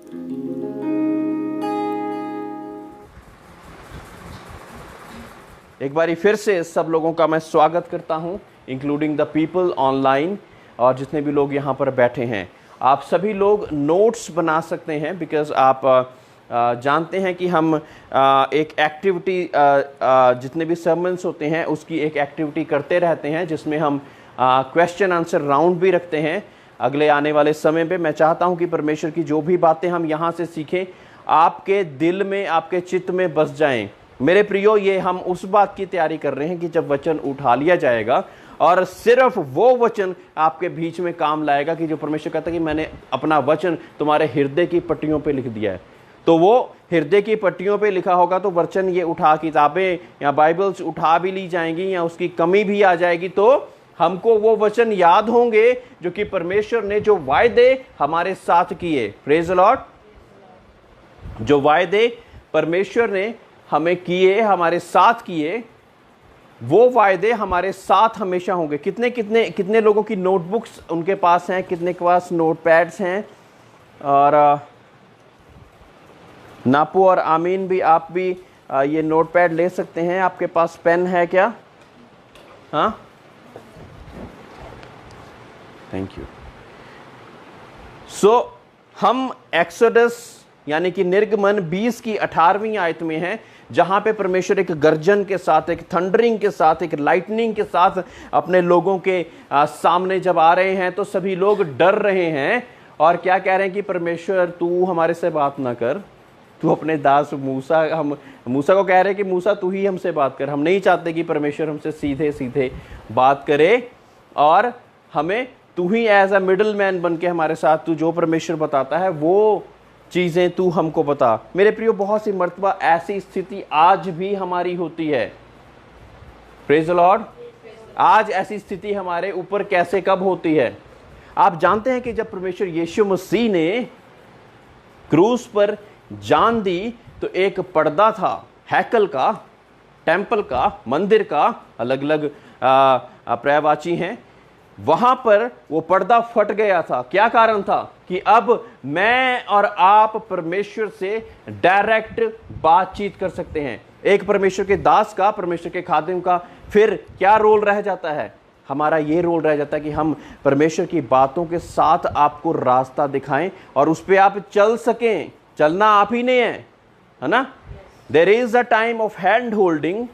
एक बारी फिर से सब लोगों का मैं स्वागत करता हूं, इंक्लूडिंग द पीपल ऑनलाइन और जितने भी लोग यहां पर बैठे हैं। आप सभी लोग नोट्स बना सकते हैं, बिकॉज आप जानते हैं कि हम एक एक्टिविटी जितने भी सर्मन्स होते हैं उसकी एक एक्टिविटी करते रहते हैं, जिसमें हम क्वेश्चन आंसर राउंड भी रखते हैं। अगले आने वाले समय पे मैं चाहता हूं कि परमेश्वर की जो भी बातें हम यहाँ से सीखें आपके दिल में, आपके चित्त में बस जाएं। मेरे प्रियो, ये हम उस बात की तैयारी कर रहे हैं कि जब वचन उठा लिया जाएगा और सिर्फ वो वचन आपके बीच में काम लाएगा कि जो परमेश्वर कहता है कि मैंने अपना वचन तुम्हारे हृदय की पट्टियों पे लिख दिया है। तो वो हृदय की पट्टियों पे लिखा होगा तो वचन ये उठा किताबें या बाइबल्स उठा भी ली जाएंगी या उसकी कमी भी आ जाएगी, तो हमको वो वचन याद होंगे जो कि परमेश्वर ने जो वायदे हमारे साथ किए। Praise the Lord. जो वायदे परमेश्वर ने हमें किए, हमारे साथ किए, वो वायदे हमारे साथ हमेशा होंगे। कितने कितने कितने लोगों की नोटबुक्स उनके पास हैं, कितने के पास नोटपैड्स हैं? और नापू और आमीन भी, आप भी ये नोटपैड ले सकते हैं। आपके पास पेन है क्या? हाँ, थैंक यू। सो हम एक्सोडस यानी कि निर्गमन 20 की 18वीं आयत में हैं, जहां पे परमेश्वर एक गर्जन के साथ, एक थंडरिंग के साथ, एक लाइटनिंग के साथ अपने लोगों के सामने जब आ रहे हैं तो सभी लोग डर रहे हैं और क्या कह रहे हैं कि परमेश्वर तू हमारे से बात ना कर, तू अपने दास मूसा, हम मूसा को कह रहे हैं कि मूसा तू ही हमसे बात कर। हम नहीं चाहते कि परमेश्वर हमसे सीधे सीधे बात करे और हमें तू ही एज अ मिडल मैन बन के हमारे साथ तू जो परमेश्वर बताता है वो चीज़ें तू हमको बता। मेरे प्रियो, बहुत सी मर्तबा ऐसी स्थिति आज भी हमारी होती है। Praise the Lord. आज ऐसी स्थिति हमारे ऊपर कैसे कब होती है? आप जानते हैं कि जब परमेश्वर यीशु मसीह ने क्रूस पर जान दी तो एक पर्दा था, हैकल का, टेंपल का, मंदिर का, अलग अलग पर्यायवाची हैं, वहां पर वो पर्दा फट गया था। क्या कारण था? कि अब मैं और आप परमेश्वर से डायरेक्ट बातचीत कर सकते हैं। एक परमेश्वर के दास का, परमेश्वर के खादिम का फिर क्या रोल रह जाता है? हमारा ये रोल रह जाता है कि हम परमेश्वर की बातों के साथ आपको रास्ता दिखाएं और उस पर आप चल सकें। चलना आप ही ने है ना? There is a time of hand holding.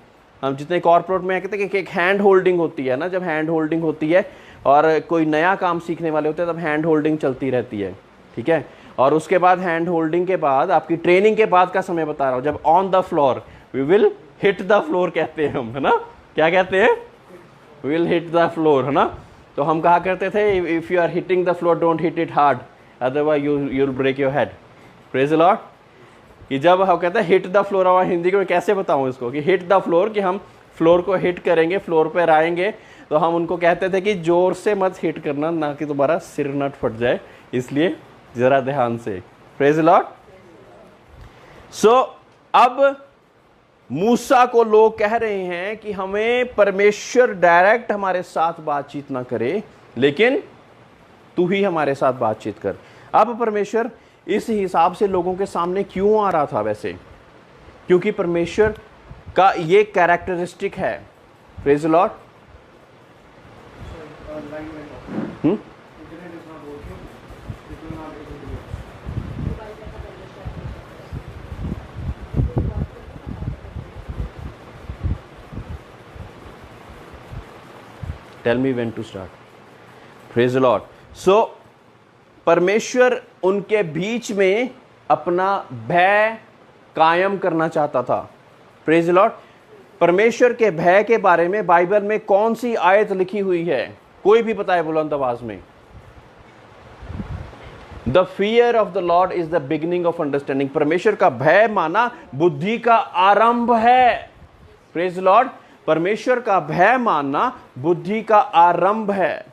हम जितने कॉर्पोरेट में कहते हैं कि एक हैंड होल्डिंग होती है ना, जब हैंड होल्डिंग होती है और कोई नया काम सीखने वाले होते हैं तब हैंड होल्डिंग चलती रहती है, ठीक है। और उसके बाद हैंड होल्डिंग के बाद आपकी ट्रेनिंग के बाद का समय बता रहा हूं, जब on the floor, we will hit the floor कहते हैं हम, है ना? क्या कहते हैं? विल हिट द फ्लोर, है ना? तो हम कहा करते थे if you are hitting the floor don't hit it hard, otherwise you will break your head. Praise the Lord. कि जब हम कहते हैं हिट द फ्लोर, और हिंदी को कैसे बताऊं इसको कि हिट द फ्लोर, कि हम फ्लोर को हिट करेंगे, फ्लोर पर आएंगे, तो हम उनको कहते थे कि जोर से मत हिट करना, ना कि तुम्हारा सिर नट फट जाए, इसलिए जरा ध्यान से। Praise the Lord. सो अब मूसा को लोग कह रहे हैं कि हमें परमेश्वर डायरेक्ट हमारे साथ बातचीत ना करे, लेकिन तू ही हमारे साथ बातचीत कर। अब परमेश्वर इस हिसाब से लोगों के सामने क्यों आ रहा था? वैसे क्योंकि परमेश्वर का ये कैरेक्टरिस्टिक है। Praise the Lord. Tell me when to start. Praise the Lord. So परमेश्वर उनके बीच में अपना भय कायम करना चाहता था। Praise the Lord. परमेश्वर के भय के बारे में बाइबल में कौन सी आयत लिखी हुई है? कोई भी बताए बुलंद आवाज में। The fear of the Lord is the beginning of understanding. परमेश्वर का भय माना बुद्धि का आरंभ है। Praise the Lord. परमेश्वर का भय मानना बुद्धि का आरंभ है।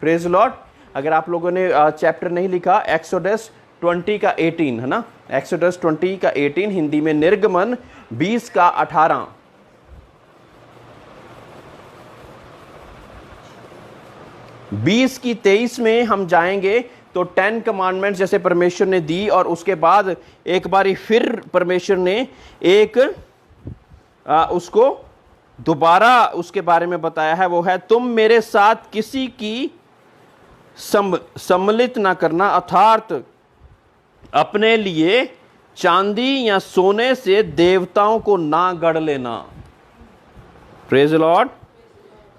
Praise the Lord. अगर आप लोगों ने चैप्टर नहीं लिखा, एक्सोडस 20 का 18 है ना, एक्सोडस 20 का 18, हिंदी में निर्गमन 20 का 18। बीस की 23 में हम जाएंगे तो 10 कमांडमेंट्स जैसे परमेश्वर ने दी, और उसके बाद एक बारी फिर परमेश्वर ने एक उसको दोबारा उसके बारे में बताया है, वो है तुम मेरे साथ किसी की सम्मिलित ना करना, अर्थात अपने लिए चांदी या सोने से देवताओं को ना गढ़ लेना। Praise the Lord.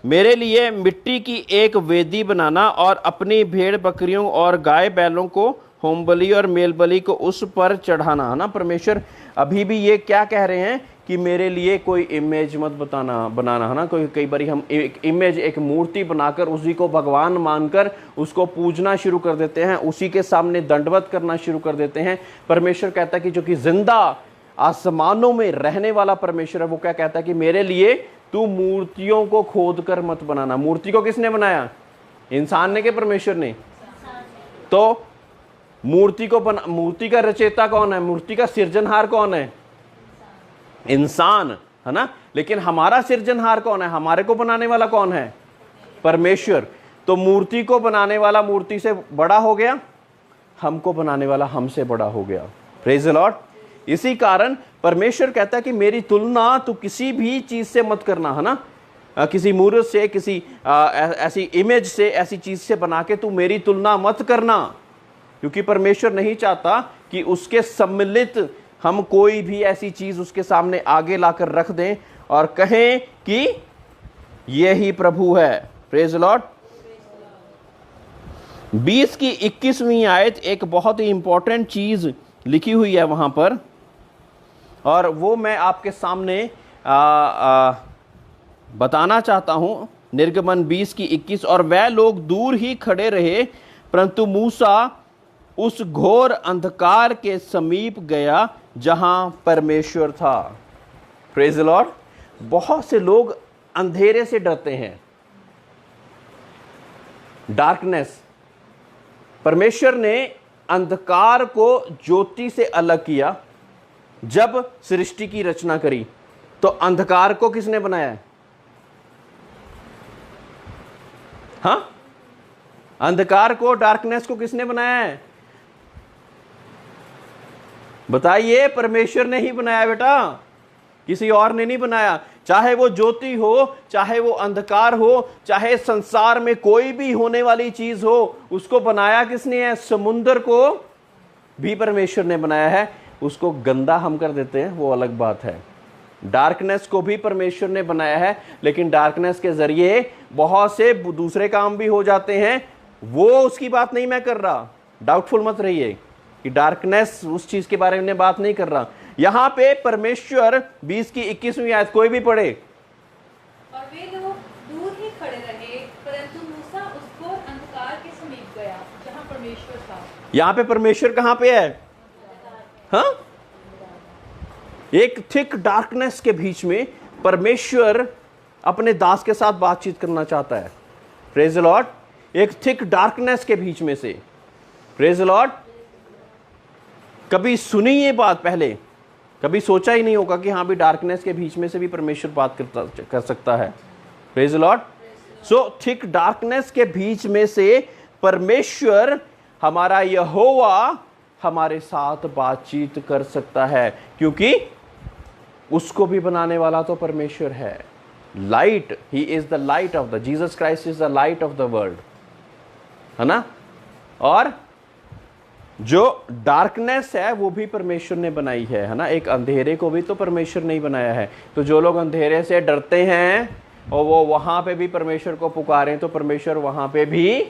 मेरे लिए मिट्टी की एक वेदी बनाना और अपनी भेड़ बकरियों और गाय बैलों को होम बलि और मेल बलि को उस पर चढ़ाना, है ना। परमेश्वर अभी भी ये क्या कह रहे हैं कि मेरे लिए कोई इमेज मत बनाना, है ना। कई बार हम एक इमेज, एक मूर्ति बनाकर उसी को भगवान मानकर उसको पूजना शुरू कर देते हैं, उसी के सामने दंडवत करना शुरू कर देते हैं। परमेश्वर कहता है कि जो कि जिंदा आसमानों में रहने वाला परमेश्वर है, वो क्या कहता है कि मेरे लिए तू मूर्तियों को खोद कर मत बनाना। मूर्ति को किसने बनाया? इंसान ने, के परमेश्वर ने? तो मूर्ति का रचयिता कौन है? मूर्ति का सृजनहार कौन है? इंसान, है ना। लेकिन हमारा सृजनहार कौन है? हमारे को बनाने वाला कौन है? परमेश्वर। तो मूर्ति को बनाने वाला मूर्ति से बड़ा हो गया, हमको बनाने वाला हमसे बड़ा हो गया। Praise the Lord. इसी कारण परमेश्वर कहता है कि मेरी तुलना तू किसी भी चीज से मत करना, है ना। किसी मूर्त से, किसी ऐसी इमेज से, ऐसी चीज से बना के तू मेरी तुलना मत करना, क्योंकि परमेश्वर नहीं चाहता कि उसके सम्मिलित हम कोई भी ऐसी चीज उसके सामने आगे लाकर रख दें और कहें कि यही प्रभु है। Praise the Lord. 20 की 21वीं आयत एक बहुत ही इंपॉर्टेंट चीज लिखी हुई है वहां पर, और वो मैं आपके सामने बताना चाहता हूं। निर्गमन 20 की 21, और वह लोग दूर ही खड़े रहे, परंतु मूसा उस घोर अंधकार के समीप गया जहां परमेश्वर था। Praise the Lord. बहुत से लोग अंधेरे से डरते हैं, डार्कनेस। परमेश्वर ने अंधकार को ज्योति से अलग किया। जब सृष्टि की रचना करी तो अंधकार को किसने बनाया है? हाँ, अंधकार को, डार्कनेस को किसने बनाया है? बताइए। परमेश्वर ने ही बनाया बेटा, किसी और ने नहीं बनाया। चाहे वो ज्योति हो, चाहे वो अंधकार हो, चाहे संसार में कोई भी होने वाली चीज हो, उसको बनाया किसने है? समुद्र को भी परमेश्वर ने बनाया है। उसको गंदा हम कर देते हैं, वो अलग बात है। डार्कनेस को भी परमेश्वर ने बनाया है, लेकिन डार्कनेस के जरिए बहुत से दूसरे काम भी हो जाते हैं। वो उसकी बात नहीं मैं कर रहा, डाउटफुल मत रहिए कि डार्कनेस उस चीज के बारे में बात नहीं कर रहा। यहां पे परमेश्वर 20 की 21वीं आयत कोई भी पढ़े। और वे लोग दूर ही खड़े रहे, परंतु मूसा उस घोर अंधकार के समीप गया जहां परमेश्वर था। यहां पे परमेश्वर कहां पे है? हाँ, एक थिक डार्कनेस के बीच में परमेश्वर अपने दास के साथ बातचीत करना चाहता है। Praise the Lord. एक थिक डार्कनेस के बीच में से। Praise the Lord. कभी सुनी ये बात पहले? कभी सोचा ही नहीं होगा कि हाँ भी डार्कनेस के बीच में से भी परमेश्वर बात कर सकता है। Praise the Lord. So thick darkness के बीच में से परमेश्वर, हमारा यहोवा, हमारे साथ बातचीत कर सकता है, क्योंकि उसको भी बनाने वाला तो परमेश्वर है। Light, he is the light of the, Jesus Christ is the light of the world, है ना। और जो डार्कनेस है वो भी परमेश्वर ने बनाई है ना। एक अंधेरे को भी तो परमेश्वर ने ही बनाया है। तो जो लोग अंधेरे से डरते हैं और वो वहां पे भी परमेश्वर को पुकारें, तो परमेश्वर वहां पे भी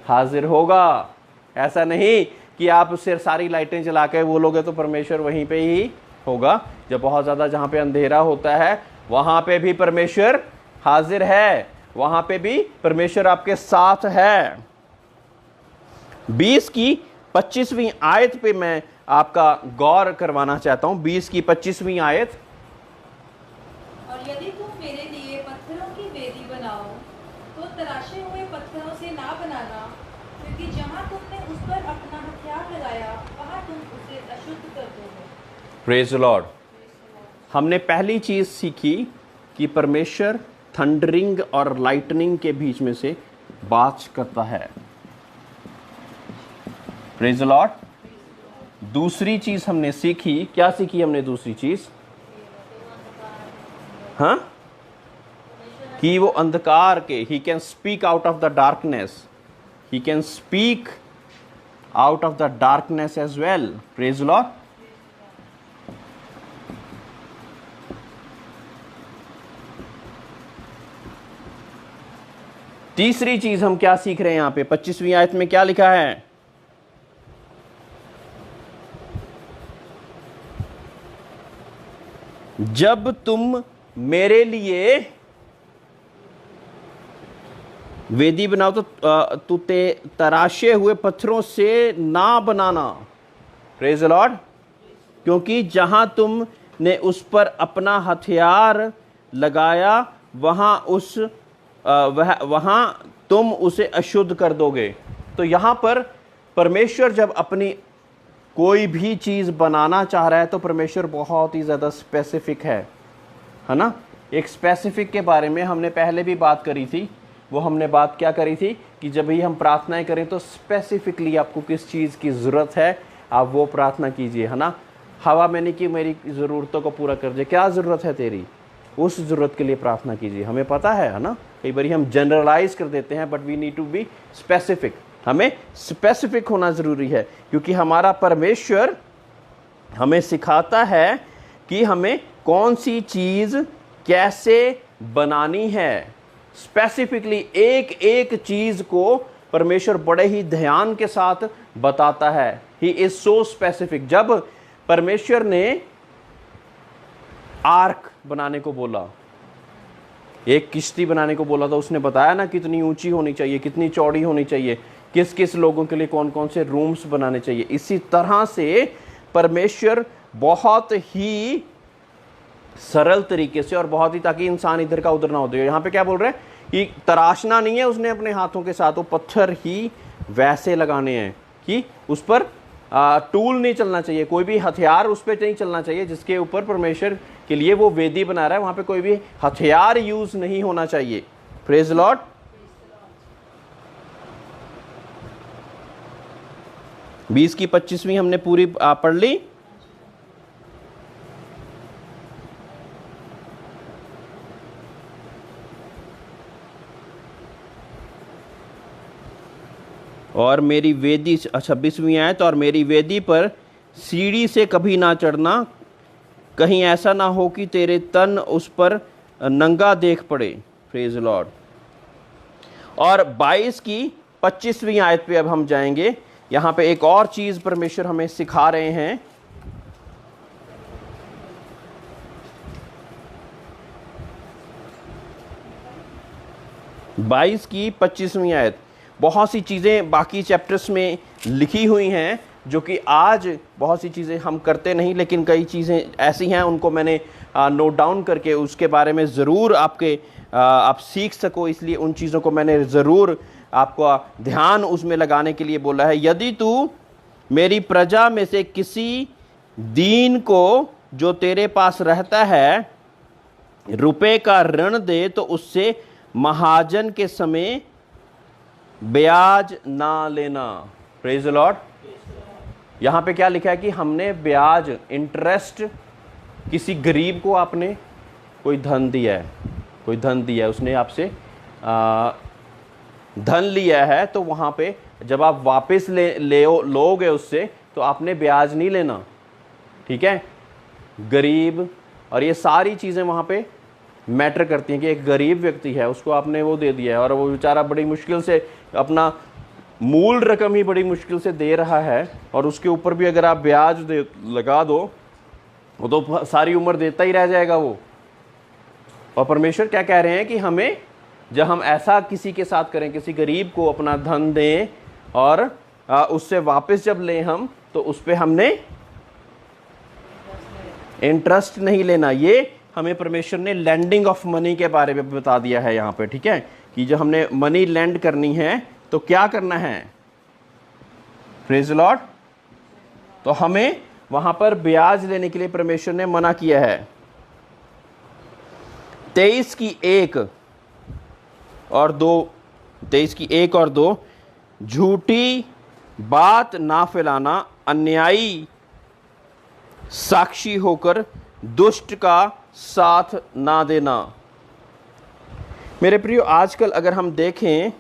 हाजिर होगा। ऐसा नहीं कि आप सिर्फ सारी लाइटें जला के बोलोगे तो परमेश्वर वहीं पे ही होगा। जब बहुत ज्यादा जहां पे अंधेरा होता है वहां पे भी परमेश्वर हाजिर है, वहां पे भी परमेश्वर आपके साथ है। 20 की 25वीं आयत पे मैं आपका गौर करवाना चाहता हूं। 20 की 25वीं आयत। और यदि तुम मेरे लिए पत्थरों की वेदी बनाओ तो तराशे हुए पत्थरों से ना बनाना, क्योंकि जहां तुमने उस पर अपना हथियार लगाया वहां तुम उसे अशुद्ध कर दोगे। Praise the Lord. हमने पहली चीज सीखी कि परमेश्वर थंडरिंग और लाइटनिंग के बीच में से बात करता है। Praise the Lord. दूसरी चीज हमने सीखी, क्या सीखी हमने दूसरी चीज? हाँ, कि वो अंधकार के, he can speak out of the darkness, he can speak out of the darkness as well. Praise the Lord. तीसरी चीज हम क्या सीख रहे हैं यहां पे 25वीं आयत में क्या लिखा है? जब तुम मेरे लिए वेदी बनाओ तो तू तराशे हुए पत्थरों से ना बनाना। Praise the Lord. क्योंकि जहां तुमने उस पर अपना हथियार लगाया वहां तुम उसे अशुद्ध कर दोगे। तो यहां पर परमेश्वर जब अपनी कोई भी चीज बनाना चाह रहा है तो परमेश्वर बहुत ही ज्यादा स्पेसिफिक है ना। एक स्पेसिफिक के बारे में हमने पहले भी बात करी थी। वो हमने बात क्या करी थी कि जब भी हम प्रार्थनाएं करें तो स्पेसिफिकली आपको किस चीज़ की ज़रूरत है आप वो प्रार्थना कीजिए, है ना। हवा मैंने कि मेरी ज़रूरतों को पूरा कर दे, क्या ज़रूरत है तेरी, उस ज़रूरत के लिए प्रार्थना कीजिए। हमें पता है ना, कई बार हम जनरलाइज कर देते हैं, but we need to be specific. हमें स्पेसिफिक होना ज़रूरी है क्योंकि हमारा परमेश्वर हमें सिखाता है कि हमें कौन सी चीज़ कैसे बनानी है। स्पेसिफिकली एक एक चीज को परमेश्वर बड़े ही ध्यान के साथ बताता है। ही इज सो स्पेसिफिक। जब परमेश्वर ने आर्क बनाने को बोला, एक किश्ती बनाने को बोला, तो उसने बताया ना कितनी ऊंची होनी चाहिए, कितनी चौड़ी होनी चाहिए, किस किस लोगों के लिए कौन कौन से रूम्स बनाने चाहिए। इसी तरह से परमेश्वर बहुत ही सरल तरीके से और बहुत ही, ताकि इंसान इधर का उधर ना हो। यहाँ पे क्या बोल रहे हैं कि तराशना नहीं है उसने अपने हाथों के साथ, वो पत्थर ही वैसे लगाने हैं कि उस पर टूल नहीं चलना चाहिए, कोई भी हथियार उस पर नहीं चलना चाहिए जिसके ऊपर परमेश्वर के लिए वो वेदी बना रहा है, वहां पे कोई भी हथियार यूज नहीं होना चाहिए। Praise Lord. बीस की 25वीं हमने पूरी पढ़ ली। और मेरी वेदी, 26वीं आयत, और मेरी वेदी पर सीढ़ी से कभी ना चढ़ना, कहीं ऐसा ना हो कि तेरे तन उस पर नंगा देख पड़े। Praise Lord. और 22 की 25वीं आयत पे अब हम जाएंगे। यहाँ पे एक और चीज़ परमेश्वर हमें सिखा रहे हैं। बाईस की 25वीं आयत। बहुत सी चीज़ें बाकी चैप्टर्स में लिखी हुई हैं जो कि आज बहुत सी चीज़ें हम करते नहीं, लेकिन कई चीज़ें ऐसी हैं उनको मैंने नोट डाउन करके उसके बारे में ज़रूर आप सीख सको, इसलिए उन चीज़ों को मैंने ज़रूर आपको ध्यान उसमें लगाने के लिए बोला है। यदि तू मेरी प्रजा में से किसी दीन को जो तेरे पास रहता है रुपए का ऋण दे तो उससे महाजन के समय ब्याज ना लेना। Praise the Lord. यहां पे क्या लिखा है कि हमने ब्याज, इंटरेस्ट, किसी गरीब को आपने कोई धन दिया है, उसने आपसे धन लिया है, तो वहां पे जब आप वापस लोगे उससे तो आपने ब्याज नहीं लेना, ठीक है। गरीब और ये सारी चीजें वहां पे मैटर करती हैं कि एक गरीब व्यक्ति है, उसको आपने वो दे दिया है और वो बेचारा बड़ी मुश्किल से अपना मूल रकम ही बड़ी मुश्किल से दे रहा है, और उसके ऊपर भी अगर आप ब्याज लगा दो वो तो सारी उम्र देता ही रह जाएगा वो। और परमेश्वर क्या कह रहे हैं कि हमें, जब हम ऐसा किसी के साथ करें, किसी गरीब को अपना धन दें और उससे वापस जब लें हम, तो उस पर हमने इंटरेस्ट नहीं लेना। ये हमें परमेश्वर ने लैंडिंग ऑफ मनी के बारे में बता दिया है यहाँ पे, ठीक है, कि जो हमने मनी लैंड करनी है तो क्या करना है। Praise Lord. तो हमें वहां पर ब्याज लेने के लिए परमेश्वर ने मना किया है। 23 की 1 और 2 झूठी बात ना फैलाना, अन्यायी साक्षी होकर दुष्ट का साथ ना देना। मेरे प्रियो, आजकल अगर हम देखें,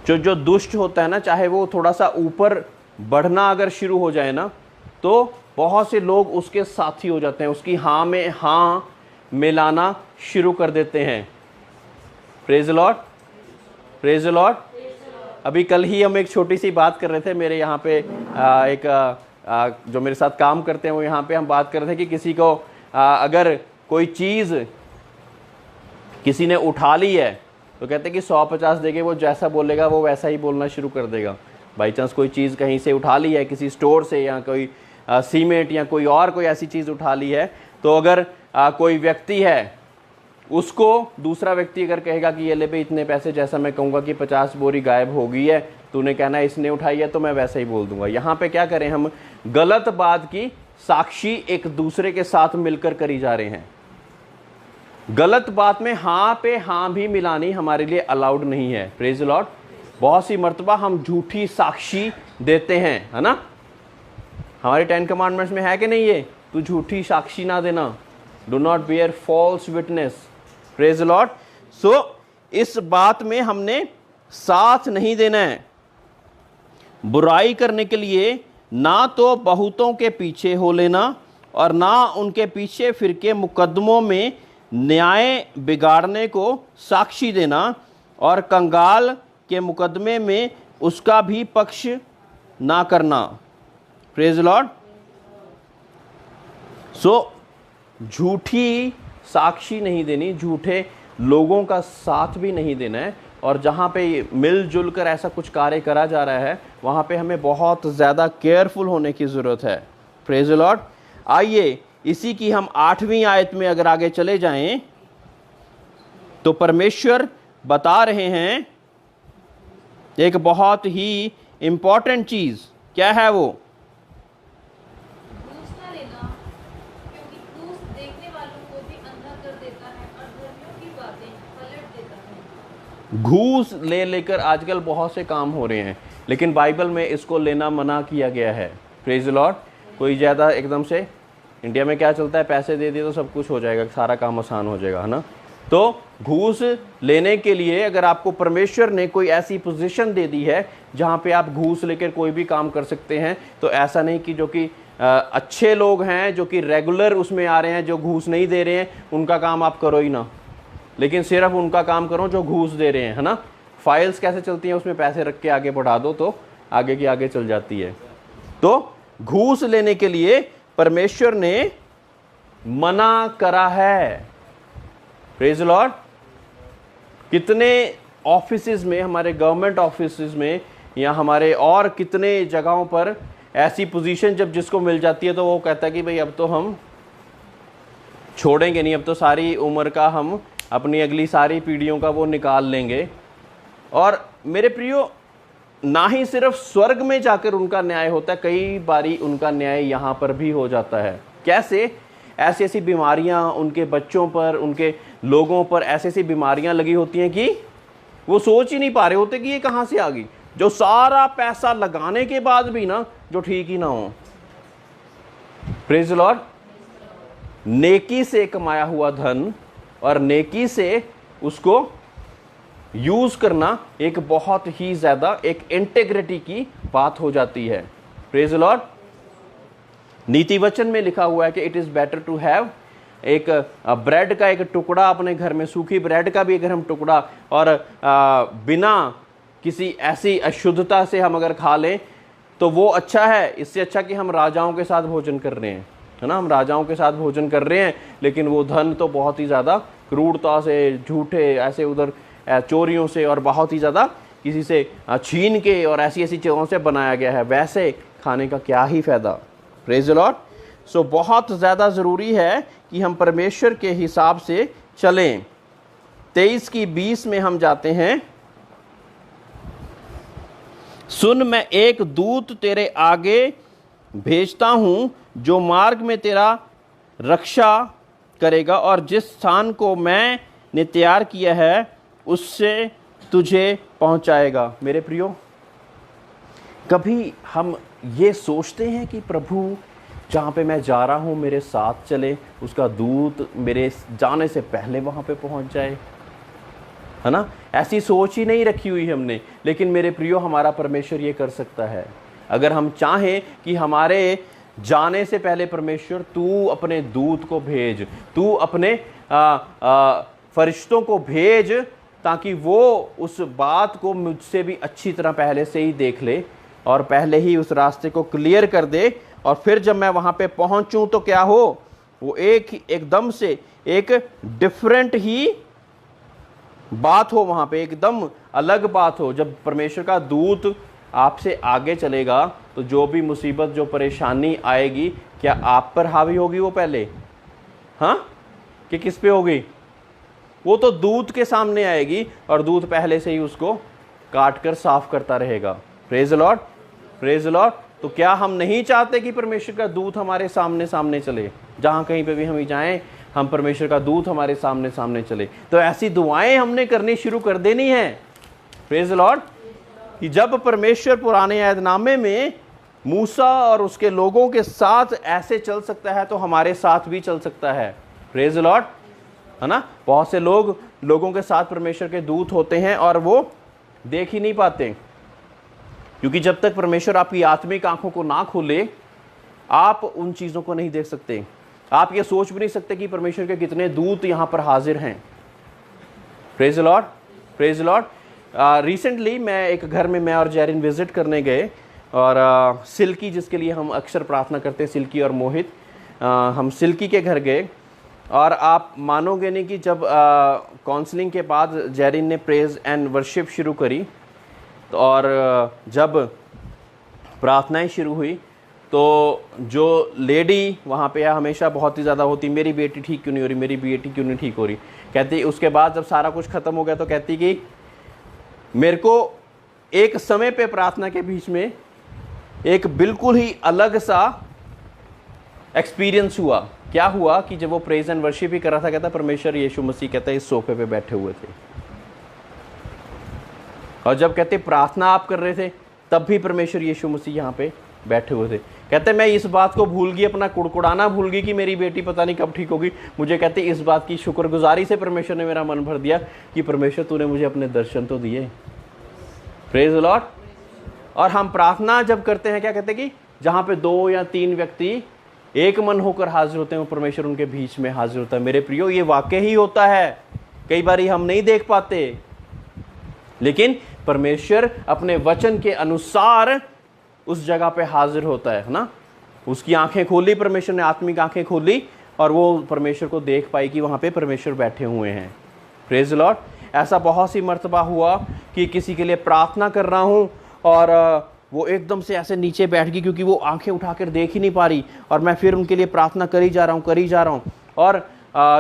जो दुष्ट होता है ना, चाहे वो थोड़ा सा ऊपर बढ़ना अगर शुरू हो जाए ना, तो बहुत से लोग उसके साथी हो जाते हैं, उसकी हाँ में हाँ मिलाना शुरू कर देते हैं। Praise the Lord, praise the Lord. अभी कल ही हम एक छोटी सी बात कर रहे थे, मेरे यहाँ पे जो मेरे साथ काम करते हैं वो यहाँ पे हम बात कर रहे थे कि किसी को अगर कोई चीज़ किसी ने उठा ली है तो कहते हैं कि 150 देके वो जैसा बोलेगा वो वैसा ही बोलना शुरू कर देगा। बाई चांस कोई चीज़ कहीं से उठा ली है, किसी स्टोर से, या कोई सीमेंट या कोई ऐसी चीज़ उठा ली है, तो अगर कोई व्यक्ति है, उसको दूसरा व्यक्ति अगर कहेगा कि ये ले पे इतने पैसे, जैसा मैं कहूँगा कि 50 बोरी गायब हो गई है, तूने कहना है इसने उठाई है, तो मैं वैसा ही बोल दूंगा। यहाँ पे क्या करें हम, गलत बात की साक्षी एक दूसरे के साथ मिलकर करी जा रहे हैं। गलत बात में हाँ पे हाँ भी मिलानी हमारे लिए अलाउड नहीं है। Praise the Lord. बहुत सी मर्तबा हम झूठी साक्षी देते हैं, है ना। हमारे 10 कमांडमेंट्स में है कि नहीं ये, तू झूठी साक्षी ना देना, do not bear false witness. Praise the Lord. So इस बात में हमने साथ नहीं देना है। बुराई करने के लिए ना तो बहुतों के पीछे हो लेना और ना उनके पीछे फिर के मुकदमों में न्याय बिगाड़ने को साक्षी देना, और कंगाल के मुकदमे में उसका भी पक्ष ना करना। Praise Lord. सो झूठी साक्षी नहीं देनी, झूठे लोगों का साथ भी नहीं देना है, और जहाँ पे मिलजुल कर ऐसा कुछ कार्य करा जा रहा है वहाँ पे हमें बहुत ज़्यादा केयरफुल होने की ज़रूरत है। Praise Lord. आइए इसी की हम 8वीं आयत में अगर आगे चले जाएं तो परमेश्वर बता रहे हैं एक बहुत ही इंपॉर्टेंट चीज़। क्या है वो? घूस न लेना, क्योंकि घूस देखने वालों को भी अंधा कर देता है और धर्मियों की बातें पलट देता है। घूस ले लेकर आजकल बहुत से काम हो रहे हैं, लेकिन बाइबल में इसको लेना मना किया गया है। Praise Lord. कोई ज़्यादा एकदम से, इंडिया में क्या चलता है, पैसे दे दिए तो सब कुछ हो जाएगा, सारा काम आसान हो जाएगा, है ना। तो घूस लेने के लिए अगर आपको परमेश्वर ने कोई ऐसी पोजीशन दे दी है जहाँ पे आप घूस लेकर कोई भी काम कर सकते हैं, तो ऐसा नहीं कि जो कि अच्छे लोग हैं, जो कि रेगुलर उसमें आ रहे हैं, जो घूस नहीं दे रहे हैं, उनका काम आप करो ही ना, लेकिन सिर्फ उनका काम करो जो घूस दे रहे हैं, है ना। फाइल्स कैसे चलती हैं, उसमें पैसे रख के आगे बढ़ा दो तो आगे की आगे चल जाती है। तो घूस लेने के लिए परमेश्वर ने मना करा है। Praise Lord. कितने ऑफिसेज में, हमारे गवर्नमेंट ऑफिसेज में या हमारे और कितने जगहों पर ऐसी पोजीशन जब जिसको मिल जाती है तो वो कहता है कि भाई अब तो हम छोड़ेंगे नहीं, अब तो सारी उम्र का हम अपनी अगली सारी पीढ़ियों का वो निकाल लेंगे। और मेरे प्रियो, ना ही सिर्फ स्वर्ग में जाकर उनका न्याय होता है, कई बारी उनका न्याय यहाँ पर भी हो जाता है। कैसे? ऐसी ऐसी बीमारियाँ उनके बच्चों पर, उनके लोगों पर ऐसी ऐसी बीमारियाँ लगी होती हैं कि वो सोच ही नहीं पा रहे होते कि ये कहाँ से आ गई, जो सारा पैसा लगाने के बाद भी ना जो ठीक ही ना हो। Praise Lord. नेकी से कमाया हुआ धन और नेकी से उसको यूज करना एक बहुत ही ज्यादा एक इंटेग्रिटी की बात हो जाती है। Praise Lord. नीति वचन में लिखा हुआ है कि it is better to have एक ब्रेड का एक टुकड़ा अपने घर में, सूखी ब्रेड का भी अगर हम टुकड़ा, और बिना किसी ऐसी अशुद्धता से हम अगर खा लें तो वो अच्छा है, इससे अच्छा कि हम राजाओं के साथ भोजन कर रहे हैं, है ना। हम राजाओं के साथ भोजन कर रहे हैं, लेकिन वो धन तो बहुत ही ज़्यादा क्रूरता से, झूठे ऐसे उधर चोरियों से और बहुत ही ज़्यादा किसी से छीन के और ऐसी ऐसी चीज़ों से बनाया गया है, वैसे खाने का क्या ही फ़ायदा। Praise the Lord. सो बहुत ज़्यादा ज़रूरी है कि हम परमेश्वर के हिसाब से चलें। 23:20 में हम जाते हैं। सुन, मैं एक दूत तेरे आगे भेजता हूँ जो मार्ग में तेरा रक्षा करेगा, और जिस स्थान को मैंने तैयार किया है उससे तुझे पहुँचाएगा। मेरे प्रियो, कभी हम ये सोचते हैं कि प्रभु जहाँ पे मैं जा रहा हूँ मेरे साथ चले, उसका दूत मेरे जाने से पहले वहाँ पे पहुँच जाए, है ना? ऐसी सोच ही नहीं रखी हुई हमने। लेकिन मेरे प्रियो, हमारा परमेश्वर ये कर सकता है। अगर हम चाहें कि हमारे जाने से पहले परमेश्वर तू अपने दूत को भेज, तू अपने फरिश्तों को भेज, ताकि वो उस बात को मुझसे भी अच्छी तरह पहले से ही देख ले और पहले ही उस रास्ते को क्लियर कर दे, और फिर जब मैं वहाँ पे पहुँचूँ तो क्या हो, वो एकदम से एक डिफरेंट ही बात हो, वहाँ पे एकदम अलग बात हो। जब परमेश्वर का दूत आपसे आगे चलेगा तो जो भी मुसीबत, जो परेशानी आएगी, क्या आप पर हावी होगी वो पहले, हाँ, कि किस पे होगी? वो तो दूत के सामने आएगी और दूत पहले से ही उसको काट कर साफ करता रहेगा। Praise the Lord, praise the Lord. तो क्या हम नहीं चाहते कि परमेश्वर का दूत हमारे सामने सामने चले? जहाँ कहीं पे भी हम जाएं, हम परमेश्वर का दूत हमारे सामने सामने चले। तो ऐसी दुआएं हमने करनी शुरू कर देनी है। Praise the Lord. कि जब परमेश्वर पुराने अहदनामे में मूसा और उसके लोगों के साथ ऐसे चल सकता है, तो हमारे साथ भी चल सकता है। प्रेज द लॉर्ड, है ना? बहुत से लोगों के साथ परमेश्वर के दूत होते हैं और वो देख ही नहीं पाते, क्योंकि जब तक परमेश्वर आपकी आत्मिक आंखों को ना खोले, आप उन चीज़ों को नहीं देख सकते। आप ये सोच भी नहीं सकते कि परमेश्वर के कितने दूत यहाँ पर हाजिर हैं। Praise the Lord, praise the Lord. Recently मैं एक घर में, मैं और जैरिन विजिट करने गए, और सिल्की, जिसके लिए हम अक्सर प्रार्थना करते हैं, सिल्की और मोहित, हम सिल्की के घर गए। और आप मानोगे नहीं कि जब काउंसलिंग के बाद जैरिन ने प्रेज एंड वर्शिप शुरू करी, तो और जब प्रार्थनाएं शुरू हुई, तो जो लेडी वहाँ पे हमेशा बहुत ही ज़्यादा होती, मेरी बेटी ठीक क्यों नहीं हो रही, मेरी बेटी क्यों नहीं ठीक हो रही, कहती। उसके बाद जब सारा कुछ ख़त्म हो गया तो कहती कि मेरे को एक समय पे प्रार्थना के बीच में एक बिल्कुल ही अलग सा एक्सपीरियंस हुआ। क्या हुआ कि जब वो प्रेज एंड वर्शिप ही कर रहा था, कहता परमेश्वर यीशु मसीह, कहता इस सोफे पे बैठे हुए थे। और जब कहते प्रार्थना आप कर रहे थे, तब भी परमेश्वर यीशु मसीह यहाँ पे बैठे हुए थे। कहते मैं इस बात को भूल गई, अपना कुड़कुड़ाना भूल गई कि मेरी बेटी पता नहीं कब ठीक होगी। मुझे कहते इस बात की शुक्रगुजारी से परमेश्वर ने मेरा मन भर दिया कि परमेश्वर तूने मुझे अपने दर्शन तो दिए। Praise the Lord. और हम प्रार्थना जब करते हैं, क्या कहते कि जहाँ पे 2 या 3 व्यक्ति एक मन होकर हाजिर होते हैं, वो परमेश्वर उनके बीच में हाजिर होता है। मेरे प्रियो, ये वाकई ही होता है। कई बार हम नहीं देख पाते, लेकिन परमेश्वर अपने वचन के अनुसार उस जगह पे हाजिर होता है ना। उसकी आंखें खोली, परमेश्वर ने आत्मिक आंखें खोली, और वो परमेश्वर को देख पाई कि वहाँ पे परमेश्वर बैठे हुए हैं। Praise the Lord. ऐसा बहुत सी मर्तबा हुआ कि किसी के लिए प्रार्थना कर रहा हूँ और वो एकदम से ऐसे नीचे बैठ गई, क्योंकि वो आंखें उठाकर देख ही नहीं पा रही, और मैं फिर उनके लिए प्रार्थना करी जा रहा हूँ। और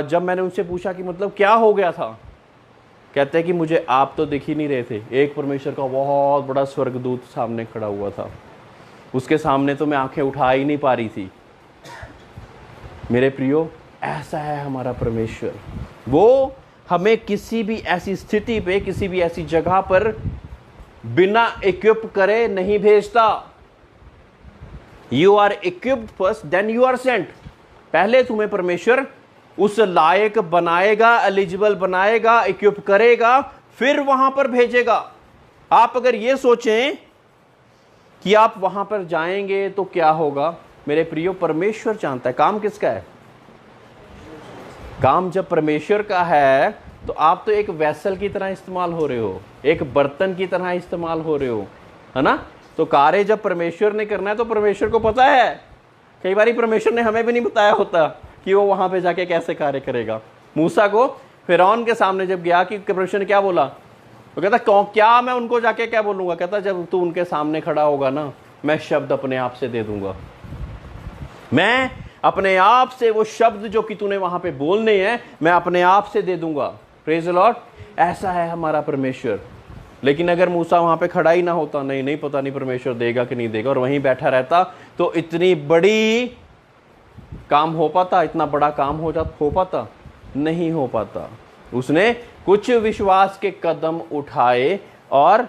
जब मैंने उनसे पूछा कि मतलब क्या हो गया था, कहते हैं कि मुझे आप तो दिख ही नहीं रहे थे। एक परमेश्वर का बहुत बड़ा स्वर्गदूत सामने खड़ा हुआ था, उसके सामने तो मैं आंखें उठा ही नहीं पा रही थी। मेरे प्रियो, ऐसा है हमारा परमेश्वर। वो हमें किसी भी ऐसी स्थिति पे, किसी भी ऐसी जगह पर बिना इक्विप करे नहीं भेजता। You are equipped first, then you are sent. पहले तुम्हें परमेश्वर उस लायक बनाएगा, एलिजिबल बनाएगा, इक्विप करेगा, फिर वहां पर भेजेगा। आप अगर ये सोचें कि आप वहां पर जाएंगे तो क्या होगा, मेरे प्रियो, परमेश्वर जानता है काम किसका है। काम जब परमेश्वर का है तो आप तो एक वेसल की तरह इस्तेमाल हो रहे हो, एक बर्तन की तरह इस्तेमाल हो रहे हो, है ना। तो कार्य जब परमेश्वर ने करना है तो परमेश्वर को पता है। कई बार परमेश्वर ने हमें भी नहीं बताया होता कि वो वहां पे जाके कैसे कार्य करेगा। मूसा को फिरौन के सामने जब गया कि परमेश्वर ने क्या बोला, वो कहता क्या मैं उनको जाके क्या बोलूंगा, कहता जब तू उनके सामने खड़ा होगा ना, मैं शब्द अपने आप से दे दूंगा। मैं अपने आप से वो शब्द जो कि तूने वहां पे बोलने हैं, मैं अपने आप से दे दूंगा। Praise the Lord. ऐसा है हमारा परमेश्वर। लेकिन अगर मूसा वहां पे खड़ा ही ना होता, नहीं पता नहीं परमेश्वर देगा कि नहीं देगा, और वहीं बैठा रहता, तो इतनी बड़ी काम हो पाता, इतना बड़ा काम हो पाता नहीं हो पाता। उसने कुछ विश्वास के कदम उठाए और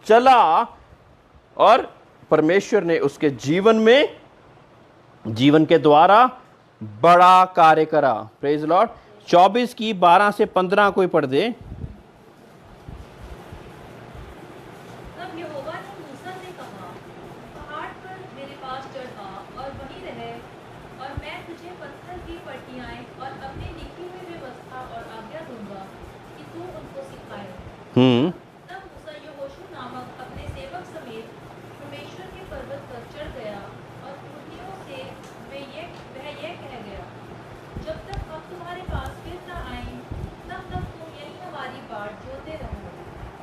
चला, और परमेश्वर ने उसके जीवन के द्वारा बड़ा कार्य करा। Praise Lord. 24 की 12 से 15 कोई पढ़ दे। तब यहोवा ने मूसा से कहा, पहाड़ पर मेरे पास चढ़ आ और वहीं रह, और मैं तुझे पत्थर की पट्टियाँ और अपनी लिखी हुई व्यवस्था और आज्ञा दूंगा कि तू उनको सिखाए। तब मूसा यहोशू नामक अपने सेवक समेत परमेश्वर के पर्वत पर चढ़ गया, और उंगलियों से वह ये कह गया, जब तक हम तुम्हारे पास फिर न आए, तब तक तुम यही हमारी बाट जोते रहो।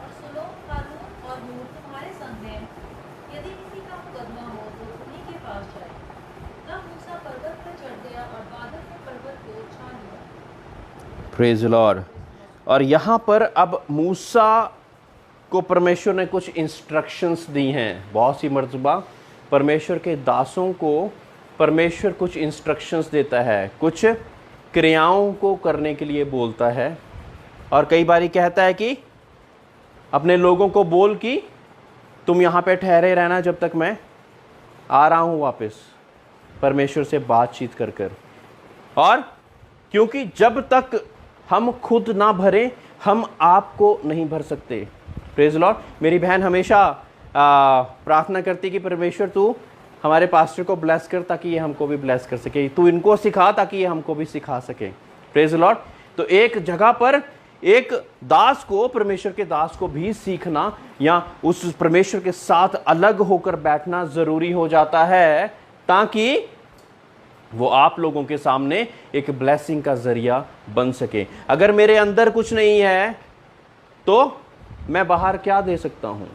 और सुनो, हारून और हूर तुम्हारे संग हैं, यदि किसी का मुकदमा हो तो उन्हीं के पास जाए। तब मूसा पर्वत पर चढ़ गया और बादल ने पर्वत को छा लिया। Praise Lord. और यहाँ पर अब मूसा को परमेश्वर ने कुछ इंस्ट्रक्शंस दी हैं। बहुत सी मर्तबा परमेश्वर के दासों को परमेश्वर कुछ इंस्ट्रक्शंस देता है, कुछ क्रियाओं को करने के लिए बोलता है, और कई बारी कहता है कि अपने लोगों को बोल कि तुम यहाँ पे ठहरे रहना जब तक मैं आ रहा हूँ वापस, परमेश्वर से बातचीत कर कर। और क्योंकि जब तक हम खुद ना भरें हम आपको नहीं भर सकते। Praise Lord. मेरी बहन हमेशा प्रार्थना करती कि परमेश्वर तू हमारे पास्टर को ब्लेस कर ताकि ये हमको भी ब्लेस कर सके, तू इनको सिखा ताकि ये हमको भी सिखा सके। Praise Lord. तो एक जगह पर एक दास को, परमेश्वर के दास को भी सीखना या उस परमेश्वर के साथ अलग होकर बैठना जरूरी हो जाता है, ताकि वो आप लोगों के सामने एक ब्लेसिंग का जरिया बन सके। अगर मेरे अंदर कुछ नहीं है तो मैं बाहर क्या दे सकता हूं?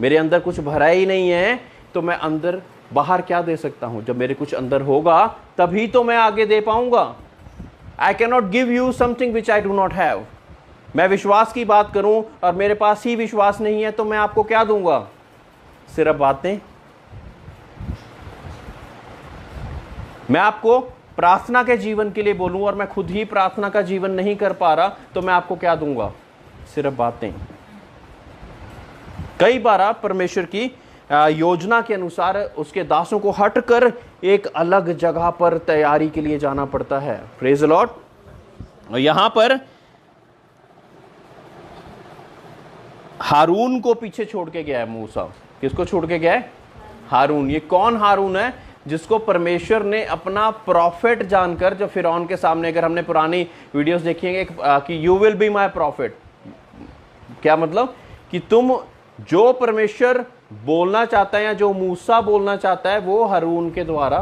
मेरे अंदर कुछ भरा ही नहीं है तो मैं अंदर बाहर क्या दे सकता हूं? जब मेरे कुछ अंदर होगा तभी तो मैं आगे दे पाऊंगा। I can not give you something which I do not have. मैं विश्वास की बात करूं और मेरे पास ही विश्वास नहीं है तो मैं आपको क्या दूंगा? सिर्फ बातें। मैं आपको प्रार्थना के जीवन के लिए बोलूं और मैं खुद ही प्रार्थना का जीवन नहीं कर पा रहा तो मैं आपको क्या दूंगा? सिर्फ बातें। कई बार परमेश्वर की योजना के अनुसार उसके दासों को हटकर एक अलग जगह पर तैयारी के लिए जाना पड़ता है। Praise Lord. और यहां पर हारून को पीछे छोड़ के गया है मूसा। किसको छोड़ के गया है? हारून। ये कौन हारून है? जिसको परमेश्वर ने अपना प्रॉफिट जानकर, जो फिरौन के सामने, अगर हमने पुरानी वीडियोस देखी हैं कि you will be my profit, क्या मतलब कि तुम जो परमेश्वर बोलना चाहता है या जो मूसा बोलना चाहता है वो हारून के द्वारा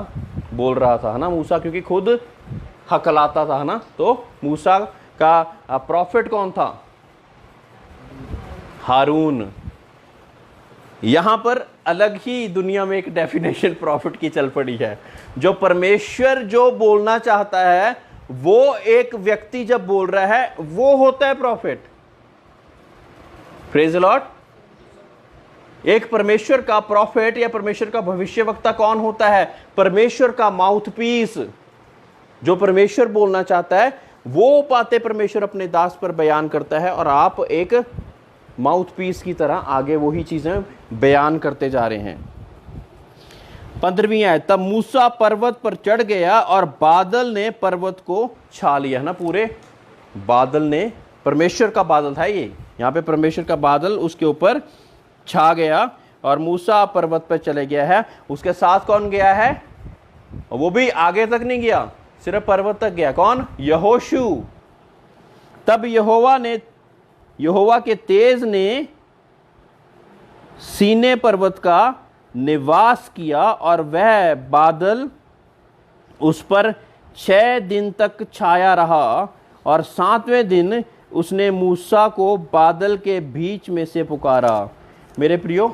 बोल रहा था, है ना। मूसा क्योंकि खुद हकलाता था, है ना। तो मूसा का प्रॉफिट कौन था? हारून। यहां पर अलग ही दुनिया में एक डेफिनेशन प्रॉफिट की चल पड़ी है। जो परमेश्वर जो बोलना चाहता है वो एक व्यक्ति जब बोल रहा है वो होता है प्रॉफिट। Praise Lord. एक परमेश्वर का प्रॉफिट या परमेश्वर का भविष्यवक्ता कौन होता है? परमेश्वर का माउथपीस। जो परमेश्वर बोलना चाहता है वो बातें परमेश्वर अपने दास पर बयान करता है और आप एक माउथपीस की तरह आगे वही चीजें बयान करते जा रहे हैं। 15वीं आयत। तब मूसा पर्वत पर चढ़ गया और बादल ने पर्वत को छा लिया, है ना। पूरे बादल ने, परमेश्वर का बादल था ये, यहाँ पे परमेश्वर का बादल उसके ऊपर छा गया और मूसा पर्वत पर चले गया है। उसके साथ कौन गया है? वो भी आगे तक नहीं गया, सिर्फ पर्वत तक गया। कौन? यहोशू। तब यहोवा के तेज ने सीने पर्वत का निवास किया और वह बादल उस पर 6 दिन तक छाया रहा और 7वें दिन उसने मूसा को बादल के बीच में से पुकारा। मेरे प्रियो,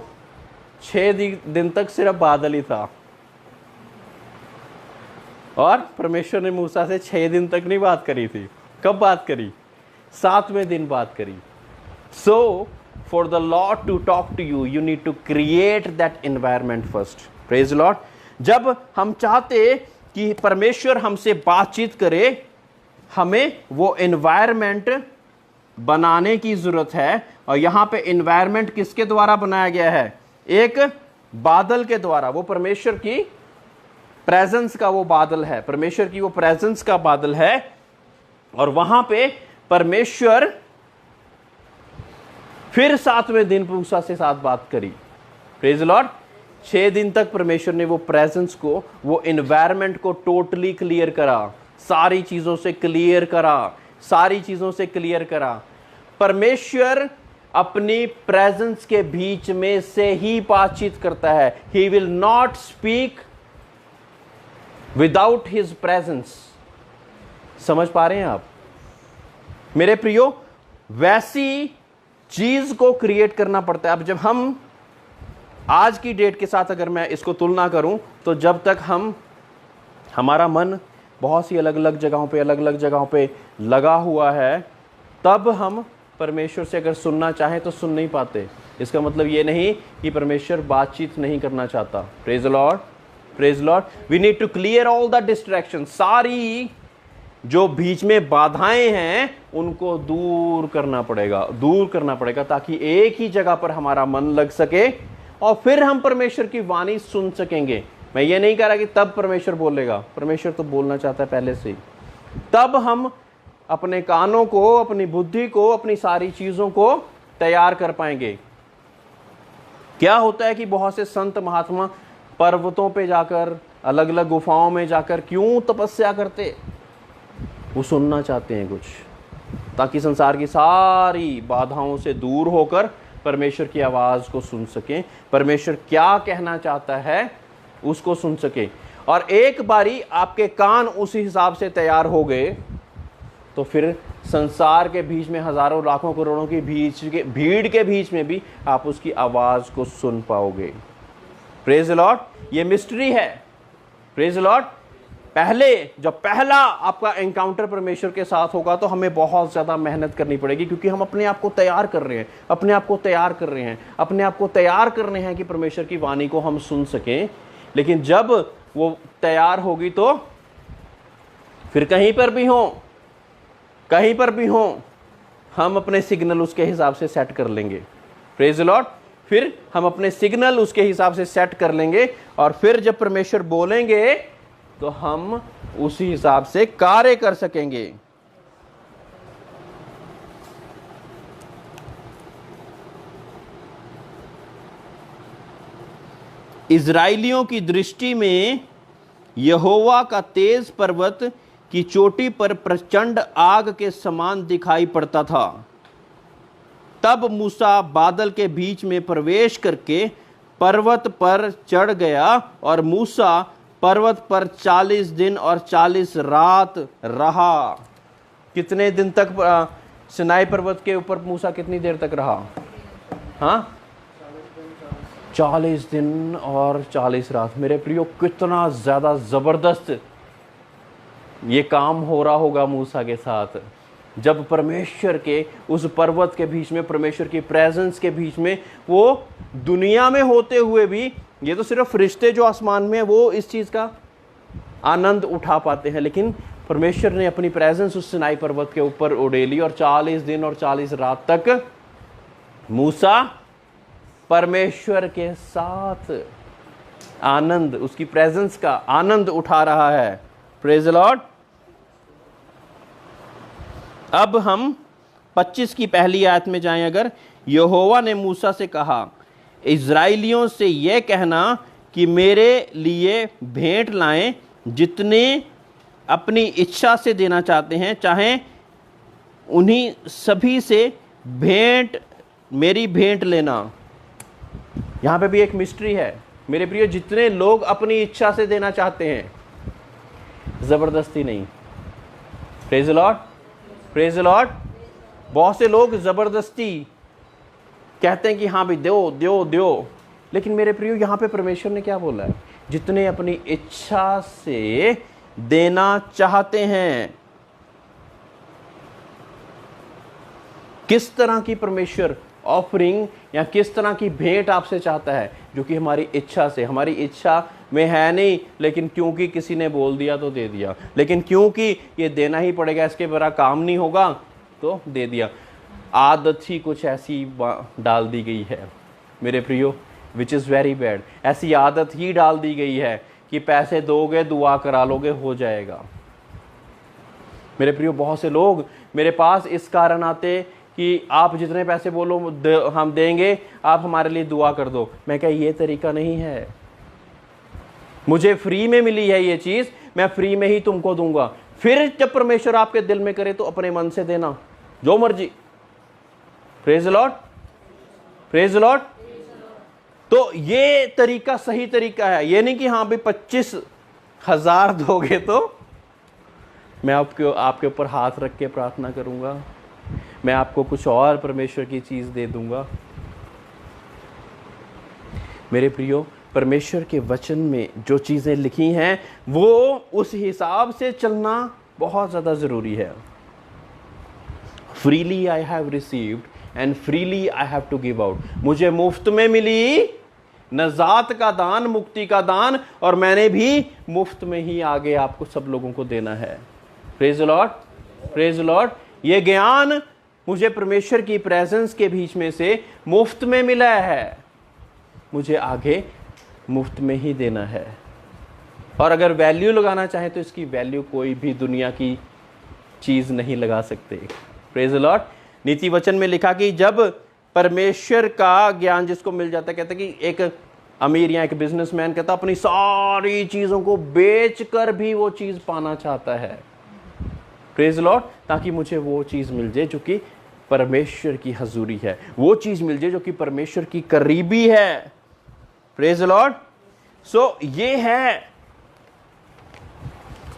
6 दिन तक सिर्फ बादल ही था और परमेश्वर ने मूसा से 6 दिन तक नहीं बात करी थी। कब बात करी? 7वें दिन बात करी। So, for the Lord to talk to you, you need to create that environment first. Praise the Lord. जब हम चाहते कि परमेश्वर हमसे बातचीत करे, हमें वो environment बनाने की जरूरत है। और यहां पे environment किसके द्वारा बनाया गया है? एक बादल के द्वारा, वो परमेश्वर की प्रेजेंस का वो बादल है, परमेश्वर की वो प्रेजेंस का बादल है। और वहां पे परमेश्वर फिर 7वें दिन मूसा से साथ बात करी। Praise the Lord. 6 दिन तक परमेश्वर ने वो प्रेजेंस को, वो एनवायरनमेंट को टोटली क्लियर करा, सारी चीजों से क्लियर करा, सारी चीजों से क्लियर करा। परमेश्वर अपनी प्रेजेंस के बीच में से ही बातचीत करता है। He will not speak without his presence. समझ पा रहे हैं आप मेरे प्रियो? वैसी चीज को क्रिएट करना पड़ता है। अब जब हम आज की डेट के साथ अगर मैं इसको तुलना करूं, तो जब तक हमारा मन बहुत सी अलग अलग जगहों पे लगा हुआ है, तब हम परमेश्वर से अगर सुनना चाहें तो सुन नहीं पाते। इसका मतलब ये नहीं कि परमेश्वर बातचीत नहीं करना चाहता। Praise the Lord, praise the Lord. We need to clear all the distraction. सारी जो बीच में बाधाएं हैं उनको दूर करना पड़ेगा, ताकि एक ही जगह पर हमारा मन लग सके और फिर हम परमेश्वर की वाणी सुन सकेंगे। मैं ये नहीं कह रहा कि तब परमेश्वर बोलेगा, परमेश्वर तो बोलना चाहता है पहले से ही। तब हम अपने कानों को, अपनी बुद्धि को, अपनी सारी चीजों को तैयार कर पाएंगे। क्या होता है कि बहुत से संत महात्मा पर्वतों पे जाकर, अलग अलग गुफाओं में जाकर क्यों तपस्या करते? वो सुनना चाहते हैं कुछ, ताकि संसार की सारी बाधाओं से दूर होकर परमेश्वर की आवाज को सुन सकें, परमेश्वर क्या कहना चाहता है उसको सुन सके। और एक बारी आपके कान उस हिसाब से तैयार हो गए, तो फिर संसार के बीच में हजारों लाखों करोड़ों की भीड़ के बीच में भी आप उसकी आवाज को सुन पाओगे। Praise the Lord. ये मिस्ट्री है। Praise the Lord. जब पहला आपका एनकाउंटर परमेश्वर के साथ होगा, तो हमें बहुत ज्यादा मेहनत करनी पड़ेगी, क्योंकि हम अपने आप को तैयार कर रहे हैं, अपने आप को तैयार कर रहे हैं कि परमेश्वर की वाणी को हम सुन सकें। लेकिन जब वो तैयार होगी, तो फिर कहीं पर भी हो हम अपने सिग्नल उसके हिसाब से सेट कर लेंगे। Praise the Lord. फिर हम अपने सिग्नल उसके हिसाब से सेट कर लेंगे, और फिर जब परमेश्वर बोलेंगे तो हम उसी हिसाब से कार्य कर सकेंगे। इजराइलियों की दृष्टि में यहोवा का तेज पर्वत की चोटी पर प्रचंड आग के समान दिखाई पड़ता था। तब मूसा बादल के बीच में प्रवेश करके पर्वत पर चढ़ गया, और मूसा पर्वत पर 40 दिन और 40 रात रहा। कितने दिन तक सिनाई पर्वत के ऊपर मूसा कितनी देर तक रहा? हाँ, 40 दिन और 40 रात। मेरे प्रियो, कितना ज्यादा जबरदस्त ये काम हो रहा होगा मूसा के साथ, जब परमेश्वर के उस पर्वत के बीच में, परमेश्वर की प्रेजेंस के बीच में, वो दुनिया में होते हुए भी, ये तो सिर्फ फरिश्ते जो आसमान में वो इस चीज का आनंद उठा पाते हैं, लेकिन परमेश्वर ने अपनी प्रेजेंस उस सिनाई पर्वत के ऊपर उड़ेली, और 40 दिन और 40 रात तक मूसा परमेश्वर के साथ आनंद, उसकी प्रेजेंस का आनंद उठा रहा है। Praise the Lord. अब हम 25 की पहली आयत में जाएं। अगर यहोवा ने मूसा से कहा, इज़राइलियों से यह कहना कि मेरे लिए भेंट लाएं, जितने अपनी इच्छा से देना चाहते हैं, चाहे उन्हीं सभी से मेरी भेंट लेना। यहां पे भी एक मिस्ट्री है मेरे प्रिय। जितने लोग अपनी इच्छा से देना चाहते हैं, जबरदस्ती नहीं। Praise the Lord, praise the Lord. बहुत से लोग जबरदस्ती कहते हैं कि हाँ भाई दो दो दो, लेकिन मेरे प्रियो यहां पे परमेश्वर ने क्या बोला है? जितने अपनी इच्छा से देना चाहते हैं। किस तरह की परमेश्वर ऑफरिंग या किस तरह की भेंट आपसे चाहता है? जो कि हमारी इच्छा से, हमारी इच्छा में है नहीं, लेकिन क्योंकि किसी ने बोल दिया तो दे दिया, लेकिन क्योंकि ये देना ही पड़ेगा, इसके बड़ा काम नहीं होगा तो दे दिया। आदत ही कुछ ऐसी डाल दी गई है मेरे प्रियो। Which is very bad. ऐसी आदत ही डाल दी गई है कि पैसे दोगे दुआ करा लोगे हो जाएगा। मेरे प्रियो, बहुत से लोग मेरे पास इस कारण आते कि आप जितने पैसे बोलो हम देंगे, आप हमारे लिए दुआ कर दो। मैं क्या, ये तरीका नहीं है। मुझे फ्री में मिली है ये चीज़, मैं फ्री में ही तुमको दूंगा। फिर जब परमेश्वर आपके दिल में करे तो अपने मन से देना, जो मर्जी। Praise the Lord, praise the Lord. तो ये तरीका सही तरीका है। ये नहीं कि हाँ भाई 25,000 दोगे तो मैं आपके ऊपर हाथ रख के प्रार्थना करूंगा, मैं आपको कुछ और परमेश्वर की चीज़ दे दूंगा। मेरे प्रियो, परमेश्वर के वचन में जो चीज़ें लिखी हैं वो उस हिसाब से चलना बहुत ज़्यादा ज़रूरी है। Freely I have received and freely I have to give out. मुझे मुफ्त में मिली नजात का दान, मुक्ति का दान, और मैंने भी मुफ्त में ही आगे आपको सब लोगों को देना है। Praise the Lord, praise the Lord. ये ज्ञान मुझे परमेश्वर की प्रेजेंस के बीच में से मुफ्त में मिला है, मुझे आगे मुफ्त में ही देना है। और अगर वैल्यू लगाना चाहे तो इसकी वैल्यू कोई भी दुनिया की चीज़ नहीं लगा सकते। Praise the Lord. नीति वचन में लिखा कि जब परमेश्वर का ज्ञान जिसको मिल जाता है, कहता है कि एक अमीर या एक बिजनेसमैन कहता अपनी सारी चीज़ों को बेचकर भी वो चीज़ पाना चाहता है। Praise the Lord. ताकि मुझे वो चीज़ मिल जाए जो कि परमेश्वर की हजूरी है, वो चीज़ मिल जाए जो कि परमेश्वर की करीबी है। Praise the Lord. सो ये है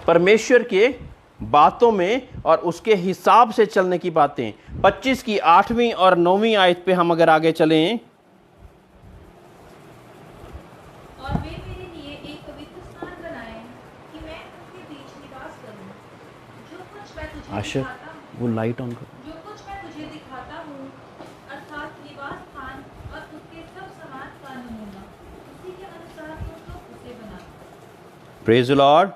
परमेश्वर के बातों में और उसके हिसाब से चलने की बातें। 25 की 8वीं और 9वीं आयत पे हम अगर आगे चलें, और वे मेरे लिए एक पवित्र स्थान बनाएं कि मैं उनके बीच निवास करूं। जो कुछ मैं तुझे आशा दिखाता हूं, वो लाइट ऑन करो। जो कुछ मैं तुझे दिखाता हूं, अर्थात निवास स्थान और उसके सब सामान का नमूना, उसी के अनुसार तुम लोग उसे बना। Praise the Lord.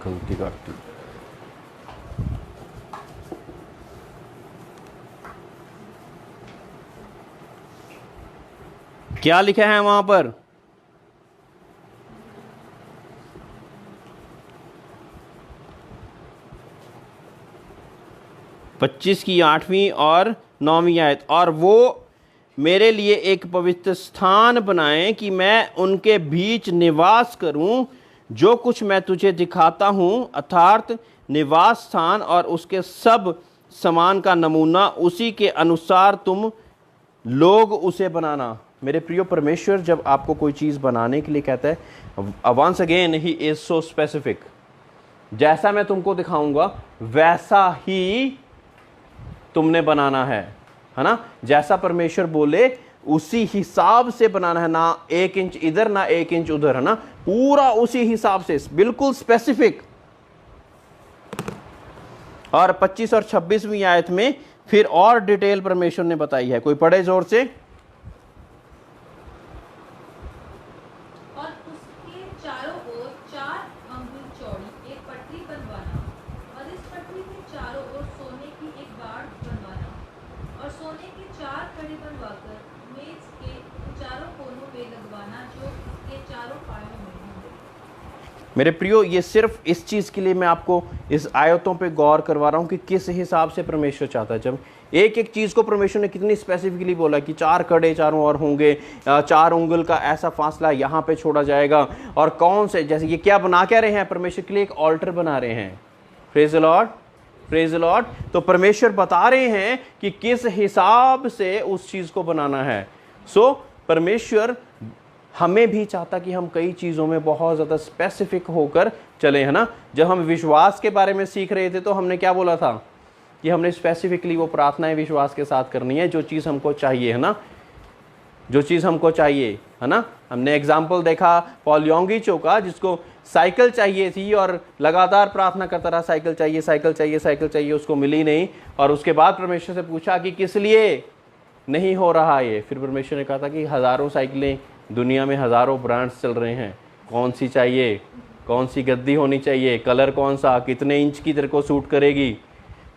गलती करती, क्या लिखा है वहां पर? पच्चीस की 8वीं और 9वीं आयत। और वो मेरे लिए एक पवित्र स्थान बनाएं कि मैं उनके बीच निवास करूं। जो कुछ मैं तुझे दिखाता हूं, अर्थात निवास स्थान और उसके सब सामान का नमूना, उसी के अनुसार तुम लोग उसे बनाना। मेरे प्रियो, परमेश्वर जब आपको कोई चीज़ बनाने के लिए कहता है, once again he is so specific. जैसा मैं तुमको दिखाऊंगा वैसा ही तुमने बनाना है ना। जैसा परमेश्वर बोले उसी हिसाब से बनाना है, ना 1 इंच इधर ना 1 इंच उधर, है ना। पूरा उसी हिसाब से, बिल्कुल स्पेसिफिक। और 25 और 26वीं आयत में फिर और डिटेल परमेश्वर ने बताई है। कोई पढ़े जोर से। और उसके चारों ओर 4 अंगुल चौड़ी एक पटरी बनवाना, और इस पटरी के चारों ओर सोने की एक बाड़ बनवाना, और सोने के 4 कड़ी बनवाकर मेज के चारों कोनों में लगवाना, जो इसके चारों पायों में होंगे। मेरे प्रियो, ये सिर्फ इस चीज़ के लिए मैं आपको इस आयतों पे गौर करवा रहा हूँ कि किस हिसाब से परमेश्वर चाहता है। जब एक एक चीज़ को परमेश्वर ने कितनी स्पेसिफिकली बोला कि 4 कड़े चारों ओर होंगे, 4 उंगल का ऐसा फासला यहाँ पे छोड़ा जाएगा। और कौन से, जैसे ये क्या बना क्या रहे हैं, परमेश्वर के लिए एक ऑल्टर बना रहे हैं। Praise the Lord, praise the Lord. तो परमेश्वर बता रहे हैं कि किस हिसाब से उस चीज़ को बनाना है। सो परमेश्वर हमें भी चाहता कि हम कई चीज़ों में बहुत ज़्यादा स्पेसिफिक होकर चले, है ना। जब हम विश्वास के बारे में सीख रहे थे तो हमने क्या बोला था कि हमने स्पेसिफिकली वो प्रार्थनाएं विश्वास के साथ करनी है, जो चीज़ हमको चाहिए, है ना, जो चीज़ हमको चाहिए, है ना। हमने एग्जाम्पल देखा पॉल योंगिचो का, जिसको साइकिल चाहिए थी और लगातार प्रार्थना करता रहा, साइकिल चाहिए, साइकिल चाहिए, साइकिल चाहिए, उसको मिली नहीं। और उसके बाद परमेश्वर से पूछा कि किस लिए नहीं हो रहा ये। फिर परमेश्वर ने कहा था कि हज़ारों साइकिलें दुनिया में, हज़ारों ब्रांड्स चल रहे हैं, कौन सी चाहिए, कौन सी गद्दी होनी चाहिए, कलर कौन सा, कितने इंच की तेरे को सूट करेगी।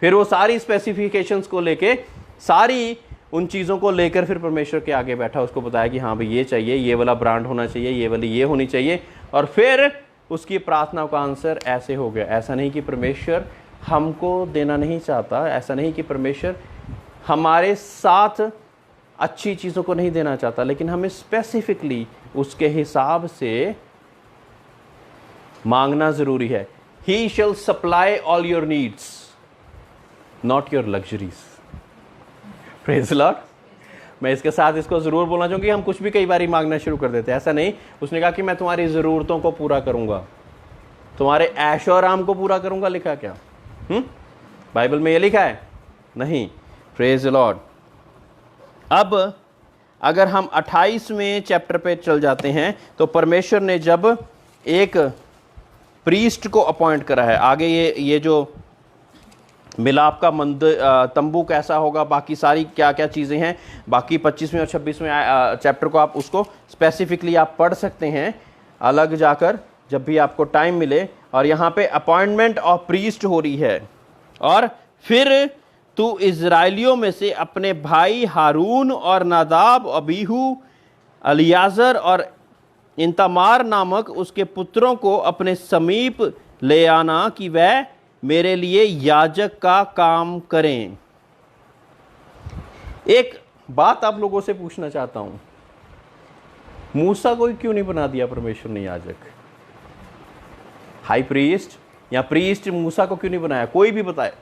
फिर वो सारी स्पेसिफिकेशंस को लेके, सारी उन चीज़ों को लेकर फिर परमेश्वर के आगे बैठा, उसको बताया कि हाँ भाई ये चाहिए, ये वाला ब्रांड होना चाहिए, ये वाली ये होनी चाहिए, और फिर उसकी प्रार्थना का आंसर ऐसे हो गया। ऐसा नहीं कि परमेश्वर हमको देना नहीं चाहता, ऐसा नहीं कि परमेश्वर हमारे साथ अच्छी चीज़ों को नहीं देना चाहता, लेकिन हमें स्पेसिफिकली उसके हिसाब से मांगना ज़रूरी है। He shall supply all your needs, not your luxuries. Praise Lord. मैं इसके साथ इसको ज़रूर बोलना चाहूँगी, हम कुछ भी कई बार मांगना शुरू कर देते हैं, ऐसा नहीं। उसने कहा कि मैं तुम्हारी ज़रूरतों को पूरा करूँगा, तुम्हारे ऐशो आराम को पूरा करूँगा, लिखा क्या? बाइबल में ये लिखा है? नहीं। Praise Lord. अब अगर हम 28वें चैप्टर पे चल जाते हैं, तो परमेश्वर ने जब एक प्रीस्ट को अपॉइंट करा है, आगे ये जो मिलाप का मंदिर तंबू कैसा होगा, बाकी सारी क्या क्या चीज़ें हैं, बाकी 25वें और 26वें चैप्टर को आप उसको स्पेसिफिकली आप पढ़ सकते हैं अलग जाकर जब भी आपको टाइम मिले। और यहाँ पे अपॉइंटमेंट ऑफ प्रीस्ट हो रही है। और फिर तू इज़राइलियों में से अपने भाई हारून और नादाब, अबीहू, अलियाजर और इंतमार नामक उसके पुत्रों को अपने समीप ले आना कि वह मेरे लिए याजक का काम करें। एक बात आप लोगों से पूछना चाहता हूं, मूसा को क्यों नहीं बना दिया परमेश्वर ने याजक? हाई प्रीस्ट या प्रीस्ट मूसा को क्यों नहीं बनाया? कोई भी बताए।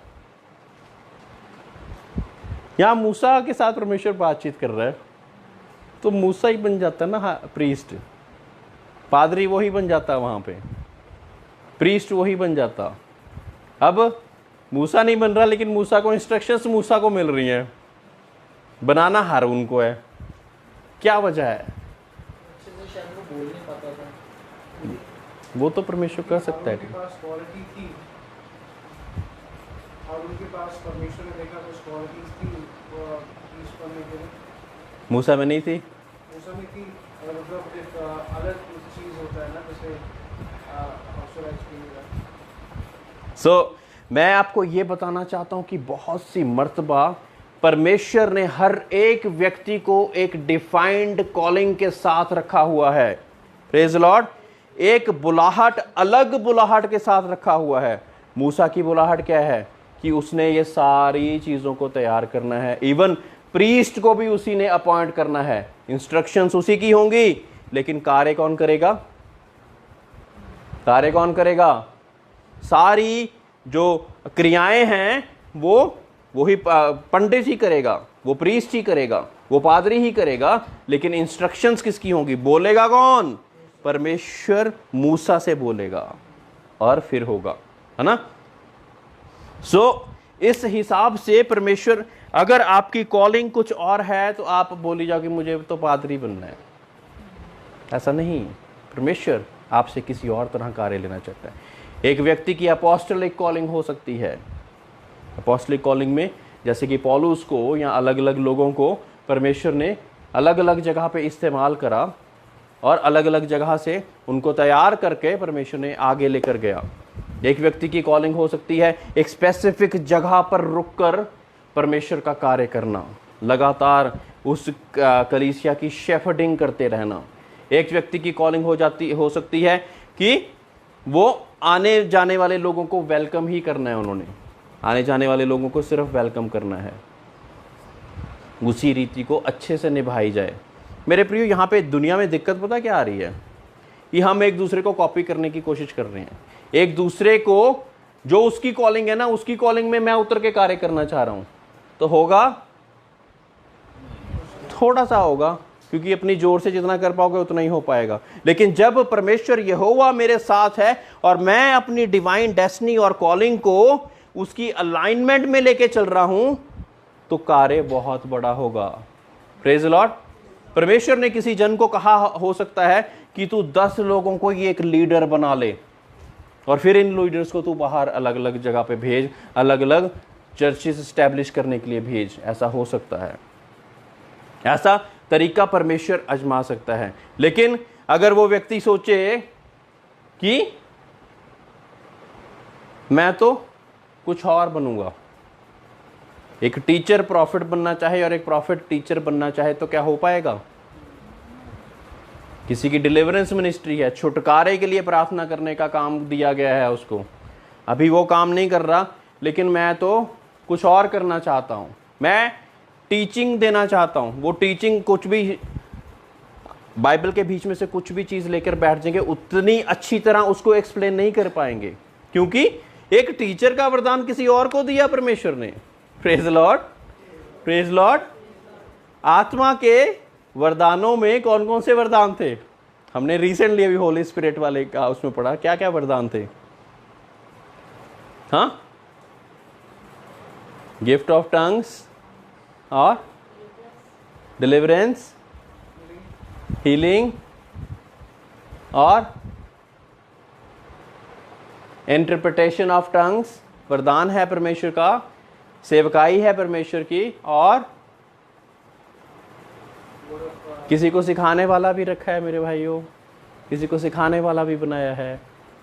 यहां मूसा के साथ परमेश्वर बातचीत कर रहा है, तो मूसा ही बन जाता ना प्रीस्ट, पादरी वही बन जाता, वहां पे प्रीस्ट वही बन जाता। अब मूसा नहीं बन रहा, लेकिन मूसा को इंस्ट्रक्शंस मूसा को मिल रही हैं, बनाना हारून को है। क्या वजह है? वो तो परमेश्वर कर सकता है। मूसा में नहीं थी। मैं आपको ये बताना चाहता हूं कि बहुत सी मर्तबा परमेश्वर ने हर एक व्यक्ति को एक डिफाइंड कॉलिंग के साथ रखा हुआ है। Praise Lord. एक बुलाहट, अलग बुलाहट के साथ रखा हुआ है। मूसा की बुलाहट क्या है कि उसने ये सारी चीज़ों को तैयार करना है। इवन प्रीस्ट को भी उसी ने अपॉइंट करना है, इंस्ट्रक्शंस उसी की होंगी, लेकिन कार्य कौन करेगा? कार्य कौन करेगा? सारी जो क्रियाएं हैं वो ही पंडित ही करेगा, वो प्रीस्ट ही करेगा, वो पादरी ही करेगा, लेकिन इंस्ट्रक्शंस किसकी होंगी? बोलेगा कौन? परमेश्वर मूसा से बोलेगा और फिर होगा, है ना। इस हिसाब से परमेश्वर, अगर आपकी कॉलिंग कुछ और है तो आप बोली जाओ कि मुझे तो पादरी बनना है, ऐसा नहीं। परमेश्वर आपसे किसी और तरह कार्य लेना चाहता है। एक व्यक्ति की अपोस्टलिक कॉलिंग हो सकती है। अपोस्टलिक कॉलिंग में जैसे कि पौलुस को या अलग अलग लोगों को परमेश्वर ने अलग अलग जगह पे इस्तेमाल करा और अलग अलग जगह से उनको तैयार करके परमेश्वर ने आगे लेकर गया। एक व्यक्ति की कॉलिंग हो सकती है एक स्पेसिफिक जगह पर रुककर परमेश्वर का कार्य करना, लगातार उस कलीसिया की शेफर्डिंग करते रहना। एक व्यक्ति की कॉलिंग हो सकती है कि वो आने जाने वाले लोगों को वेलकम ही करना है, उन्होंने आने जाने वाले लोगों को सिर्फ वेलकम करना है, उसी रीति को अच्छे से निभाई जाए। मेरे प्रियो, यहाँ पे दुनिया में दिक्कत पता क्या आ रही है कि हम एक दूसरे को कॉपी करने की कोशिश कर रहे हैं। एक दूसरे को, जो उसकी कॉलिंग है ना, उसकी कॉलिंग में मैं उतर के कार्य करना चाह रहा हूं, तो होगा, थोड़ा सा होगा, क्योंकि अपनी जोर से जितना कर पाओगे उतना ही हो पाएगा। लेकिन जब परमेश्वर यहोवा मेरे साथ है और मैं अपनी डिवाइन डेस्टिनी और कॉलिंग को उसकी अलाइनमेंट में लेके चल रहा हूं, तो कार्य बहुत बड़ा होगा। Praise Lord. परमेश्वर ने किसी जन को कहा हो सकता है कि तू 10 लोगों को ये एक लीडर बना ले और फिर इन लीडर्स को तू बाहर अलग अलग जगह पे भेज, अलग अलग चर्चेस एस्टैब्लिश करने के लिए भेज। ऐसा हो सकता है, ऐसा तरीका परमेश्वर आजमा सकता है। लेकिन अगर वो व्यक्ति सोचे कि मैं तो कुछ और बनूंगा, एक टीचर प्रॉफिट बनना चाहे और एक प्रॉफिट टीचर बनना चाहे तो क्या हो पाएगा? किसी की डिलीवरेंस मिनिस्ट्री है, छुटकारे के लिए प्रार्थना करने का काम दिया गया है उसको, अभी वो काम नहीं कर रहा, लेकिन मैं तो कुछ और करना चाहता हूं, मैं टीचिंग देना चाहता हूं। वो टीचिंग कुछ भी बाइबल के बीच में से कुछ भी चीज लेकर बैठ जाएंगे, उतनी अच्छी तरह उसको एक्सप्लेन नहीं कर पाएंगे, क्योंकि एक टीचर का वरदान किसी और को दिया परमेश्वर ने। Praise Lord, praise Lord. आत्मा के वरदानों में कौन कौन से वरदान थे? हमने रिसेंटली अभी होली स्पिरिट वाले का उसमें पढ़ा, क्या क्या वरदान थे? हाँ, गिफ्ट ऑफ टंग्स और डिलीवरेंस, हीलिंग और इंटरप्रिटेशन ऑफ टंग्स वरदान है परमेश्वर का, सेवकाई है परमेश्वर की, और किसी को सिखाने वाला भी रखा है मेरे भाइयों, किसी को सिखाने वाला भी बनाया है।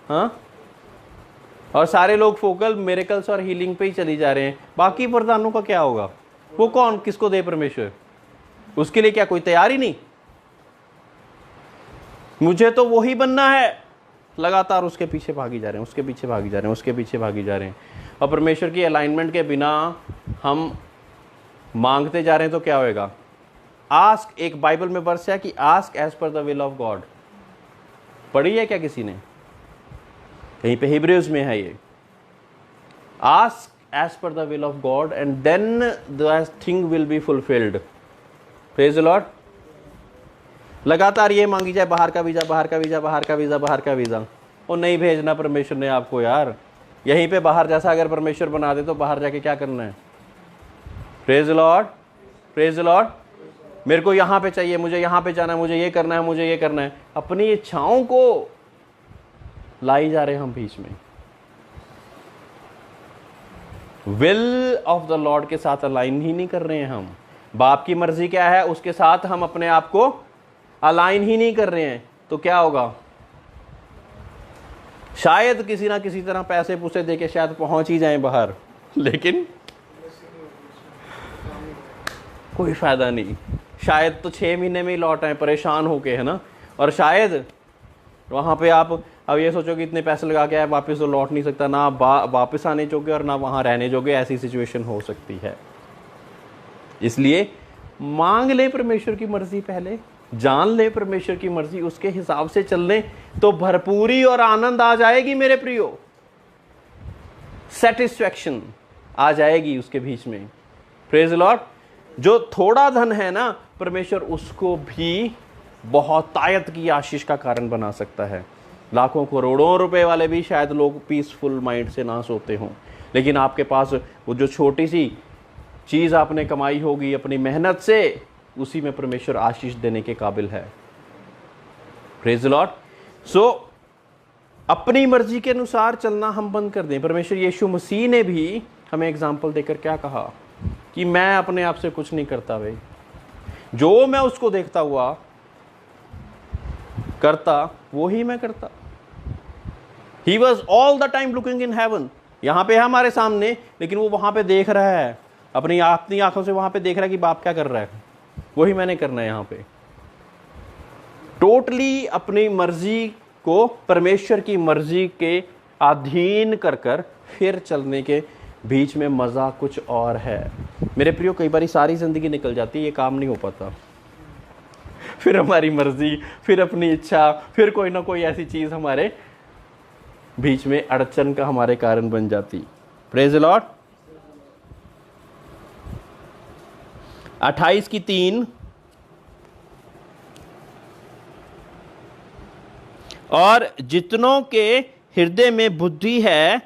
हाँ, और सारे लोग फोकल मिरेकल्स और हीलिंग पे ही चली जा रहे हैं। बाकी वरदानों का क्या होगा? वो कौन किसको दे परमेश्वर? उसके लिए क्या कोई तैयारी नहीं? मुझे तो वही बनना है, लगातार उसके पीछे भागी जा रहे हैं, उसके पीछे भागी जा रहे हैं, उसके पीछे भागी जा रहे हैं, और परमेश्वर की अलाइनमेंट के बिना हम मांगते जा रहे हैं तो क्या होएगा? आस्क, एक बाइबल में वर्स है कि ask as per the will of God. पढ़ी है क्या किसी ने? कहीं पे हिब्रूज में है ये, ask as per the will of God and then the thing will be fulfilled. Praise the Lord. लगातार ये मांगी जाए, बाहर का वीजा, बाहर का वीजा, बाहर का वीजा, बाहर का वीजा, वो नहीं भेजना परमेश्वर ने आपको यार। यहीं पे बाहर जैसा अगर परमेश्वर बना दे तो बाहर जाके क्या करना है? Praise the Lord, praise the Lord. मेरे को यहाँ पे चाहिए, मुझे यहाँ पे जाना है, मुझे ये करना है, मुझे ये करना है, अपनी इच्छाओं को लाई जा रहे हैं हम बीच में। विल ऑफ द लॉर्ड के साथ अलाइन ही नहीं कर रहे हैं हम। बाप की मर्जी क्या है उसके साथ हम अपने आप को अलाइन ही नहीं कर रहे हैं, तो क्या होगा? शायद किसी ना किसी तरह पैसे पूसे देके शायद पहुंच ही जाएं बाहर, लेकिन कोई फायदा नहीं। शायद तो 6 महीने में ही लौट आए परेशान होके, है ना। और शायद वहां पे आप अब ये सोचो कि इतने पैसे लगा के आए, वापस तो लौट नहीं सकता, ना वापस आने जोगे और ना वहां रहने जोगे, ऐसी सिचुएशन हो सकती है। इसलिए मांग ले परमेश्वर की मर्जी, पहले जान ले परमेश्वर की मर्जी, उसके हिसाब से चल ले तो भरपूरी और आनंद आ जाएगी मेरे प्रियो, सेटिस्फैक्शन आ जाएगी उसके बीच में। Praise Lord. जो थोड़ा धन है ना, परमेश्वर उसको भी बहुतायत की आशीष का कारण बना सकता है। लाखों करोड़ों रुपए वाले भी शायद लोग पीसफुल माइंड से ना सोते हों, लेकिन आपके पास वो जो छोटी सी चीज आपने कमाई होगी अपनी मेहनत से, उसी में परमेश्वर आशीष देने के काबिल है। Praise the Lord. सो अपनी मर्जी के अनुसार चलना हम बंद कर दें। परमेश्वर यीशु मसीह ने भी हमें एग्जाम्पल देकर क्या कहा कि मैं अपने आप से कुछ नहीं करता भाई, जो मैं उसको देखता हुआ करता वो ही मैं करता। He was all the time looking in heaven। यहां पे है हमारे सामने, लेकिन वो वहां पे देख रहा है, अपनी आंखों से वहां पे देख रहा है कि बाप क्या कर रहा है, वही मैंने करना है। यहां पे टोटली अपनी मर्जी को परमेश्वर की मर्जी के अधीन कर कर फिर चलने के बीच में मजा कुछ और है मेरे प्रियो। कई बार सारी जिंदगी निकल जाती है, ये काम नहीं हो पाता, फिर हमारी मर्जी, फिर अपनी इच्छा, फिर कोई ना कोई ऐसी चीज हमारे बीच में अड़चन का हमारे कारण बन जाती। Praise the Lord. 28:3 और जितनों के हृदय में बुद्धि है,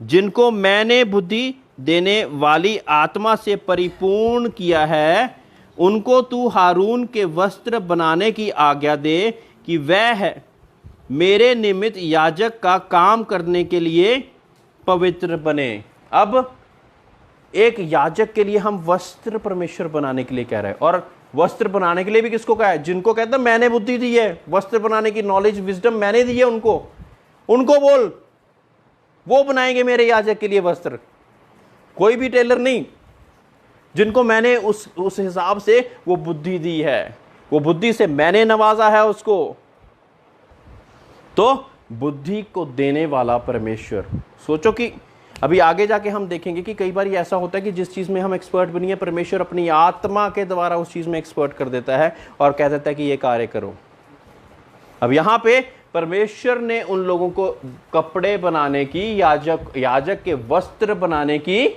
जिनको मैंने बुद्धि देने वाली आत्मा से परिपूर्ण किया है, उनको तू हारून के वस्त्र बनाने की आज्ञा दे कि वह मेरे निमित्त याजक का काम करने के लिए पवित्र बने। अब एक याजक के लिए हम वस्त्र परमेश्वर बनाने के लिए कह रहे हैं, और वस्त्र बनाने के लिए भी किसको कहा है? जिनको कहता है मैंने बुद्धि दी है, वस्त्र बनाने की नॉलेज विजडम मैंने दी है उनको बोल, वो बनाएंगे मेरे याजक के लिए वस्त्र, कोई भी टेलर नहीं। जिनको मैंने उस हिसाब से वो बुद्धि दी है, वो बुद्धि से मैंने नवाजा है उसको। तो बुद्धि को देने वाला परमेश्वर। सोचो कि अभी आगे जाके हम देखेंगे कि कई बार ऐसा होता है कि जिस चीज में हम एक्सपर्ट बनी है, परमेश्वर अपनी आत्मा के द्वारा उस चीज में एक्सपर्ट कर देता है और कह देता है कि ये कार्य करो। अब यहां पे परमेश्वर ने उन लोगों को कपड़े बनाने की, याजक के वस्त्र बनाने की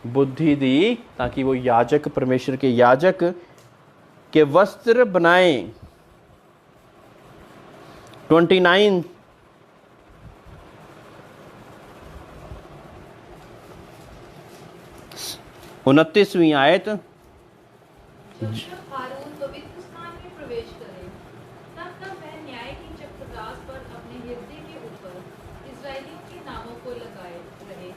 बुद्धि दी, ताकि वो याजक, परमेश्वर के याजक के वस्त्र बनाएं। 29 29वीं आयत। जब हारून पवित्र स्थान में प्रवेश करे, तब वह न्याय की चक्ररास पर अपने हृदय के ऊपर इस्राएलियों के नामों को लगाए रहे,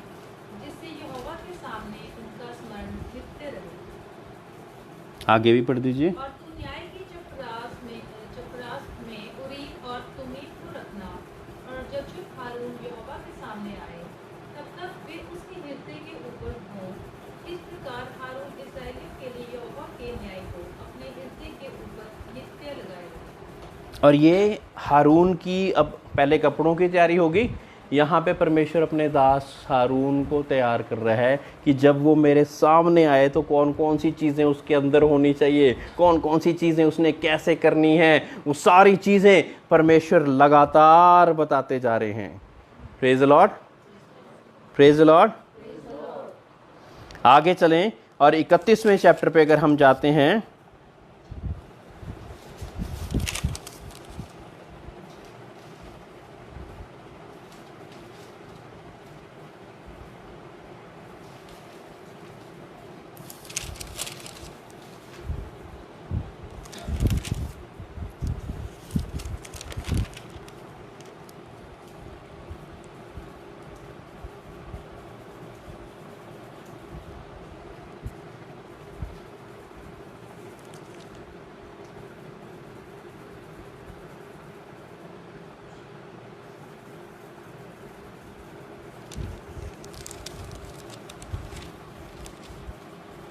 जिससे यहोवा के सामने उनका स्मरण नित्य रहे। आगे भी पढ़ दीजिए। और तू न्याय की चक्ररास में उरीम और तुमीम को रखना, और जब हारून यहोवा के सामने आए, तब वे उसके हृदय के ऊपर हों। इस प्रकार हारून इस्राएलियों के लिए यहोवा के न्याय को अपने हृदय के ऊपर नित्य लगाए। और ये हारून की अब पहले कपड़ों की तैयारी होगी। यहाँ पे परमेश्वर अपने दास हारून को तैयार कर रहा है कि जब वो मेरे सामने आए तो कौन कौन सी चीज़ें उसके अंदर होनी चाहिए, कौन कौन सी चीज़ें उसने कैसे करनी है, वो सारी चीज़ें परमेश्वर लगातार बताते जा रहे हैं। Praise the Lord, praise the Lord. आगे चलें और 31वें चैप्टर पे अगर हम जाते हैं,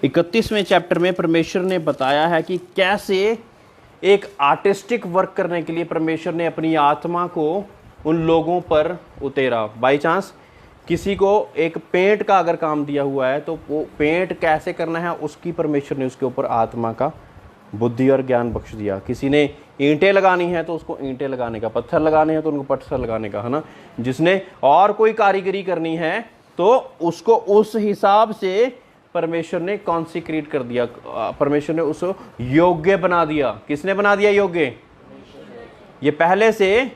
इकतीसवें चैप्टर में परमेश्वर ने बताया है कि कैसे एक आर्टिस्टिक वर्क करने के लिए परमेश्वर ने अपनी आत्मा को उन लोगों पर उतेरा। बाई चांस किसी को एक पेंट का अगर काम दिया हुआ है तो वो पेंट कैसे करना है उसकी परमेश्वर ने उसके ऊपर आत्मा का बुद्धि और ज्ञान बख्श दिया। किसी ने ईंटें लगानी है तो उसको ईंटें लगाने का, पत्थर लगाने हैं तो उनको पत्थर लगाने का, है ना। जिसने और कोई कारीगरी करनी है तो उसको उस हिसाब से परमेश्वर ने कॉन्सिक्रेट कर दिया, परमेश्वर ने उसको योग्य बना दिया। किसने बना दिया योग्य? ये पहले से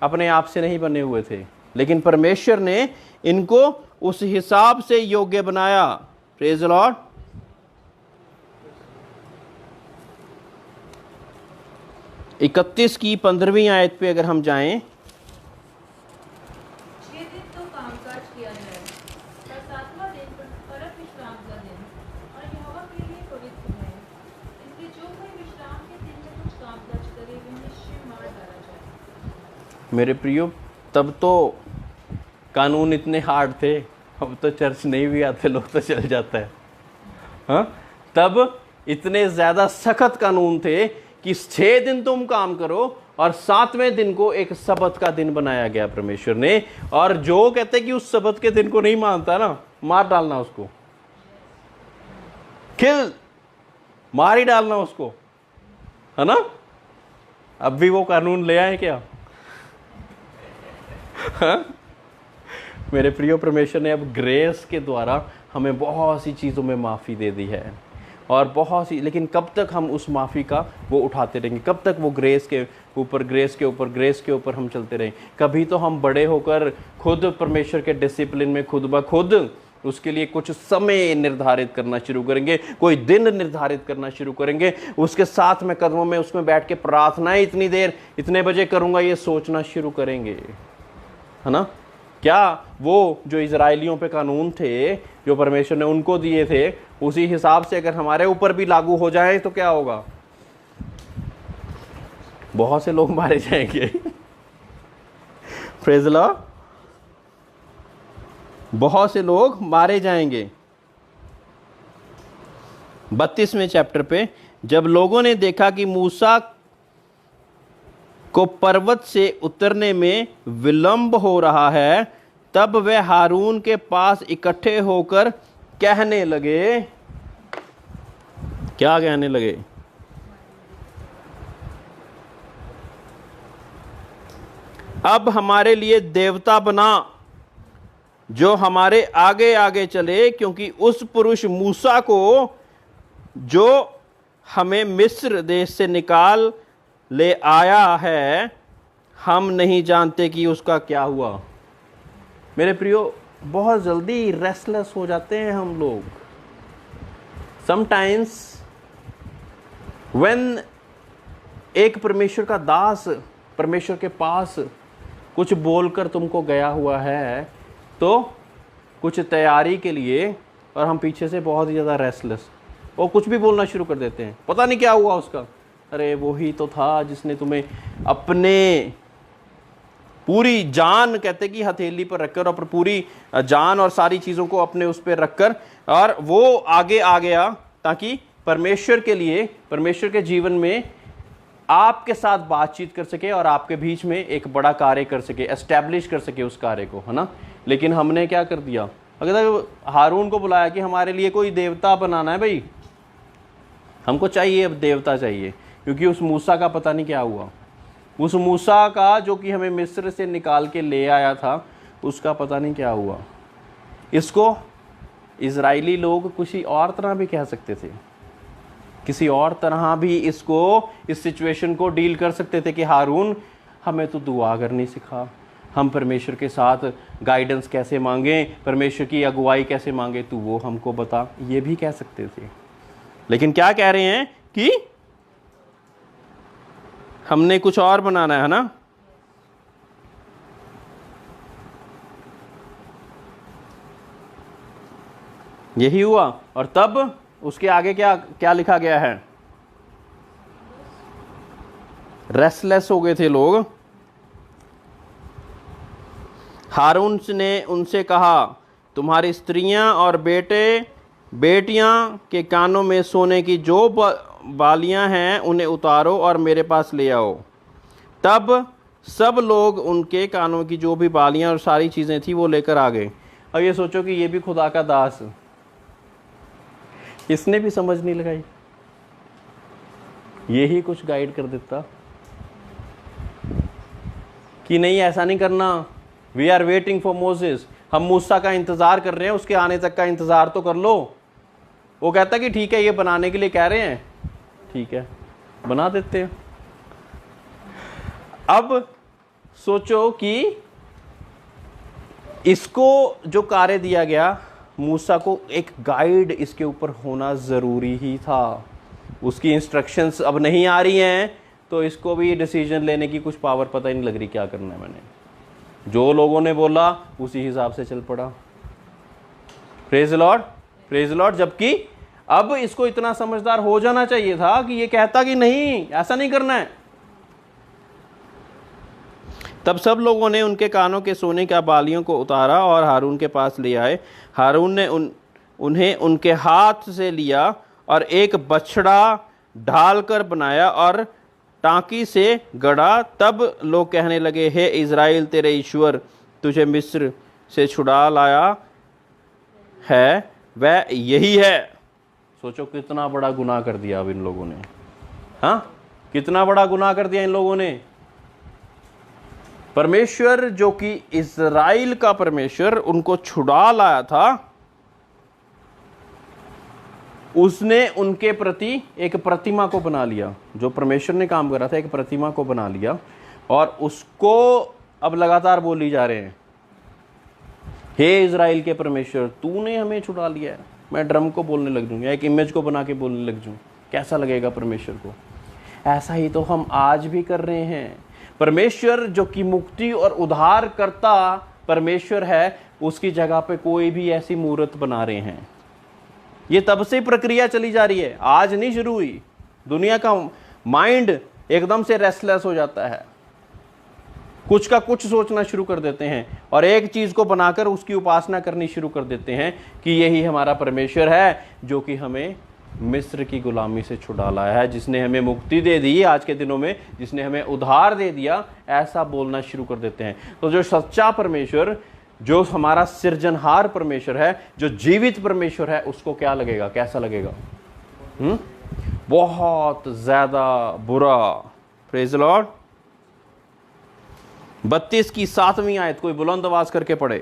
अपने आप से नहीं बने हुए थे, लेकिन परमेश्वर ने इनको उस हिसाब से योग्य बनाया। Praise the Lord. इकतीस की 15वीं आयत पे अगर हम जाएं, 6 दिन तो कामकाज किया जाए, पर 7वां दिन परम विश्राम का दिन और यहोवा के लिए पवित्र है। इसलिए जो कोई विश्राम के दिन में कुछ कामकाज करे वह निश्चय मार डाला जाए। मेरे प्रियो, तब तो कानून इतने हार्ड थे, अब तो चर्च नहीं भी आते लोग तो चल जाता है। हाँ, तब इतने ज्यादा सख्त कानून थे कि 6 दिन तुम काम करो और 7वें दिन को एक सबत का दिन बनाया गया परमेश्वर ने। और जो कहते कि उस सबत के दिन को नहीं मानता ना, मार डालना उसको, किल, मार ही डालना उसको, है ना। अब भी वो कानून ले आए क्या? हाँ? मेरे प्रियो, परमेश्वर ने अब ग्रेस के द्वारा हमें बहुत सी चीज़ों में माफ़ी दे दी है और बहुत सी, लेकिन कब तक हम उस माफ़ी का वो उठाते रहेंगे? कब तक वो ग्रेस के ऊपर ग्रेस के ऊपर ग्रेस के ऊपर हम चलते रहें? कभी तो हम बड़े होकर खुद परमेश्वर के डिसिप्लिन में खुद ब खुद उसके लिए कुछ समय निर्धारित करना शुरू करेंगे, कोई दिन निर्धारित करना शुरू करेंगे, उसके साथ में कदमों में उसमें बैठ के प्रार्थनाएं इतनी देर इतने बजे करूँगा ये सोचना शुरू करेंगे, है ना। क्या वो जो इजराइलियों पे कानून थे जो परमेश्वर ने उनको दिए थे, उसी हिसाब से अगर हमारे ऊपर भी लागू हो जाए तो क्या होगा? बहुत से लोग मारे जाएंगे। Praise the Lord. बहुत से लोग मारे जाएंगे। 32वें चैप्टर पे, जब लोगों ने देखा कि मूसा को पर्वत से उतरने में विलंब हो रहा है, तब वे हारून के पास इकट्ठे होकर कहने लगे, क्या कहने लगे? अब हमारे लिए देवता बना जो हमारे आगे आगे चले, क्योंकि उस पुरुष मूसा को जो हमें मिस्र देश से निकाल ले आया है, हम नहीं जानते कि उसका क्या हुआ। मेरे प्रियो, बहुत जल्दी रेस्टलेस हो जाते हैं हम लोग। समटाइम्स व्हेन एक परमेश्वर का दास परमेश्वर के पास कुछ बोलकर तुमको गया हुआ है, तो कुछ तैयारी के लिए, और हम पीछे से बहुत ही ज़्यादा रेस्टलेस, और कुछ भी बोलना शुरू कर देते हैं, पता नहीं क्या हुआ उसका। अरे वो ही तो था जिसने तुम्हें अपने पूरी जान, कहते कि हथेली पर रखकर, और पूरी जान और सारी चीज़ों को अपने उस पर रखकर, और वो आगे आ गया ताकि परमेश्वर के लिए, परमेश्वर के जीवन में आपके साथ बातचीत कर सके और आपके बीच में एक बड़ा कार्य कर सके, एस्टैब्लिश कर सके उस कार्य को, है ना। लेकिन हमने क्या कर दिया? अगर हारून को बुलाया कि हमारे लिए कोई देवता बनाना है भाई, हमको चाहिए, अब देवता चाहिए, क्योंकि उस मूसा का पता नहीं क्या हुआ। उस मूसा का जो कि हमें मिस्र से निकाल के ले आया था, उसका पता नहीं क्या हुआ। इसको इजराइली लोग किसी और तरह भी कह सकते थे, किसी और तरह भी इसको, इस सिचुएशन को डील कर सकते थे कि हारून, हमें तो दुआ करनी सिखा, हम परमेश्वर के साथ गाइडेंस कैसे मांगें, परमेश्वर की अगुवाई कैसे मांगे, तू वो हमको बता, ये भी कह सकते थे। लेकिन क्या कह रहे हैं कि हमने कुछ और बनाना है ना। यही हुआ। और तब उसके आगे क्या क्या लिखा गया है? रेस्टलेस हो गए थे लोग। हारून ने उनसे कहा, तुम्हारी स्त्रियां और बेटियां के कानों में सोने की जो बालियां हैं उन्हें उतारो और मेरे पास ले आओ। तब सब लोग उनके कानों की जो भी बालियां और सारी चीज़ें थी वो लेकर आ गए। अब ये सोचो कि ये भी खुदा का दास, इसने भी समझ नहीं लगाई, यही कुछ गाइड कर देता कि नहीं ऐसा नहीं करना, we are waiting for Moses, हम मूसा का इंतजार कर रहे हैं, उसके आने तक का इंतजार तो कर लो। वो कहता कि ठीक है, ये बनाने के लिए कह रहे हैं, ठीक है बना देते हैं। अब सोचो कि इसको जो कार्य दिया गया, मूसा को एक गाइड इसके ऊपर होना ज़रूरी ही था। उसकी इंस्ट्रक्शंस अब नहीं आ रही हैं, तो इसको भी डिसीजन लेने की कुछ पावर पता ही नहीं लग रही क्या करना है। मैंने जो लोगों ने बोला उसी हिसाब से चल पड़ा। Praise Lord, praise Lord. जबकि अब इसको इतना समझदार हो जाना चाहिए था कि ये कहता कि नहीं, ऐसा नहीं करना है। तब सब लोगों ने उनके कानों के सोने का बालियों को उतारा और हारून के पास ले आए। हारून ने उन्हें उनके हाथ से लिया और एक बछड़ा ढालकर बनाया और टांकी से गड़ा। तब लोग कहने लगे, हे इज़राइल, तेरे ईश्वर तुझे मिस्र से छुड़ा लाया है, वह यही है। सोचो कितना बड़ा गुनाह कर दिया अब इन लोगों ने। हाँ, कितना बड़ा गुनाह कर दिया इन लोगों ने। परमेश्वर जो कि इज़राइल का परमेश्वर उनको छुड़ा लाया था, उसने उनके प्रति एक प्रतिमा को बना लिया। जो परमेश्वर ने काम करा था, एक प्रतिमा को बना लिया, और उसको अब लगातार बोली जा रहे हैं, हे इज़राइल के परमेश्वर, तूने हमें छुड़ा लिया है। मैं ड्रम को बोलने लग जाऊँ या एक इमेज को बना के बोलने लग जाऊँ, कैसा लगेगा परमेश्वर को? ऐसा ही तो हम आज भी कर रहे हैं। परमेश्वर जो कि मुक्ति और उद्धार करता परमेश्वर है, उसकी जगह पे कोई भी ऐसी मूर्त बना रहे हैं। ये तब से प्रक्रिया चली जा रही है, आज नहीं शुरू हुई। दुनिया का माइंड एकदम से रेस्टलेस हो जाता है, कुछ का कुछ सोचना शुरू कर देते हैं और एक चीज को बनाकर उसकी उपासना करनी शुरू कर देते हैं कि यही हमारा परमेश्वर है जो कि हमें मिस्र की गुलामी से छुड़ा लाया है, जिसने हमें मुक्ति दे दी आज के दिनों में, जिसने हमें उद्धार दे दिया, ऐसा बोलना शुरू कर देते हैं। तो जो सच्चा परमेश्वर, जो हमारा सृजनहार परमेश्वर है, जो जीवित परमेश्वर है, उसको क्या लगेगा, कैसा लगेगा? बहुत ज्यादा बुरा। Praise the Lord. 32 की 7वीं आयत कोई बुलंद आवाज करके पढ़े।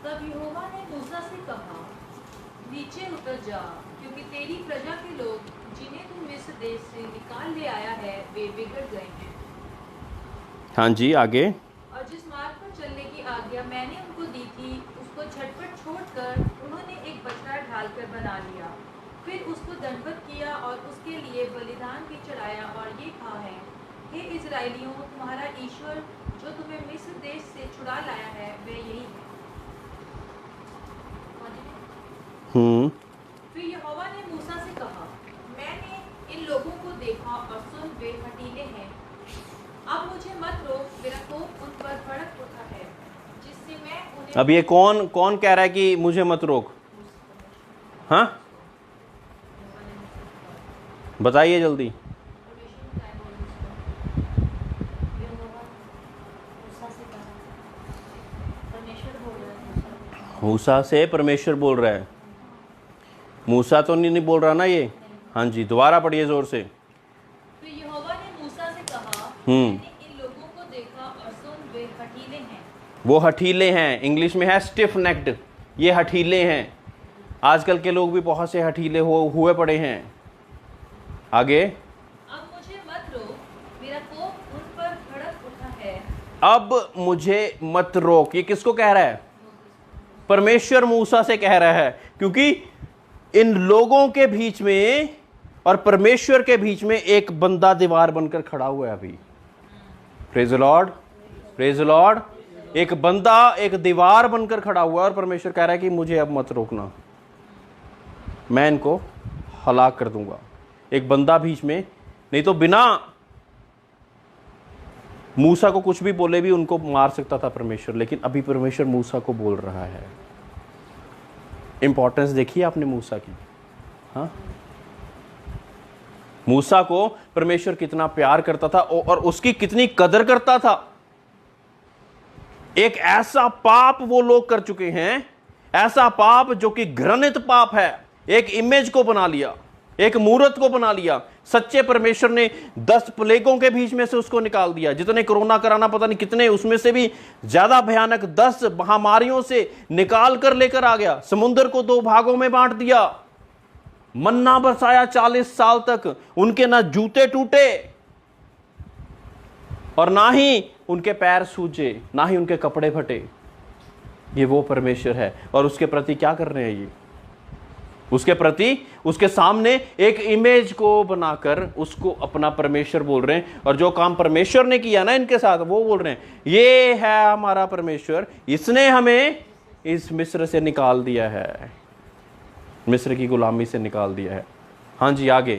तब यहोवा ने मूसा से कहा, नीचे उतर जा, क्योंकि तेरी प्रजा के लोग जिन्हें तू मिस्र देश से निकाल ले आया है वे बिगड़ गए हैं। हाँ जी, आगे। और जिस मार्ग पर चलने की आज्ञा मैंने उनको दी थी, उसको झटपट छोड़कर उन्होंने एक बछड़ा ढालकर बना लिया, फिर उसको दंडवत किया और उसके लिए बलिदान भी चढ़ाया और ये कहा है, हे इजराइलियों, तुम्हारा ईश्वर जो तुम्हें मिस्र देश से छुड़ा लाया है वह यही है। फिर यहोवा ने मूसा से कहा, मैंने इन लोगों को देखा और सुन वे हठीले हैं। अब मुझे मत रोक, मेरा कोप उन पर भड़क उठा है, जिससे मैं उन्हें। अब ये कौन कह रहा है कि मुझे मत रोक? हाँ, बताइए जल्दी। मूसा से परमेश्वर बोल रहा है। मूसा तो नहीं बोल रहा ना ये? हाँ जी, दोबारा पढ़िए जोर से। फिर यहोवा ने मूसा से कहा, मैंने इन लोगों को देखा और सुन वे हठीले हैं। वो हठीले हैं, इंग्लिश में है स्टिफ नेक्ड। ये हठीले हैं। आजकल के लोग भी बहुत से हठीले हुए पड़े हैं। आगे। अब मुझे मत रोक, मेरा कोप उन पर भड़क उठा है। अब मुझे मत रोक, ये किसको कह रहा है? परमेश्वर मूसा से कह रहा है, क्योंकि इन लोगों के बीच में और परमेश्वर के बीच में एक बंदा दीवार बनकर खड़ा हुआ है अभी। Praise the Lord, praise the Lord. एक बंदा एक दीवार बनकर खड़ा हुआ है और परमेश्वर कह रहा है कि मुझे अब मत रोकना, मैं इनको हलाक कर दूंगा। एक बंदा बीच में, नहीं तो बिना मूसा को कुछ भी बोले भी उनको मार सकता था परमेश्वर, लेकिन अभी परमेश्वर मूसा को बोल रहा है। इंपॉर्टेंस देखिए आपने मूसा की। हाँ, मूसा को परमेश्वर कितना प्यार करता था और उसकी कितनी कदर करता था। एक ऐसा पाप वो लोग कर चुके हैं, ऐसा पाप जो कि घृणित पाप है। एक इमेज को बना लिया, एक मूर्त को बना लिया। सच्चे परमेश्वर ने 10 प्लेगों के बीच में से उसको निकाल दिया। जितने कोरोना कराना पता नहीं कितने, उसमें से भी ज्यादा भयानक 10 महामारियों से निकाल कर लेकर आ गया। समुद्र को 2 भागों में बांट दिया, मन्ना बरसाया 40 साल तक। उनके ना जूते टूटे और ना ही उनके पैर सूजे, ना ही उनके कपड़े फटे। ये वो परमेश्वर है। और उसके प्रति क्या कर रहे हैं ये? उसके प्रति, उसके सामने एक इमेज को बनाकर उसको अपना परमेश्वर बोल रहे हैं। और जो काम परमेश्वर ने किया ना इनके साथ, वो बोल रहे हैं ये है हमारा परमेश्वर, इसने हमें इस मिस्र से निकाल दिया है, मिस्र की गुलामी से निकाल दिया है। हाँ जी, आगे।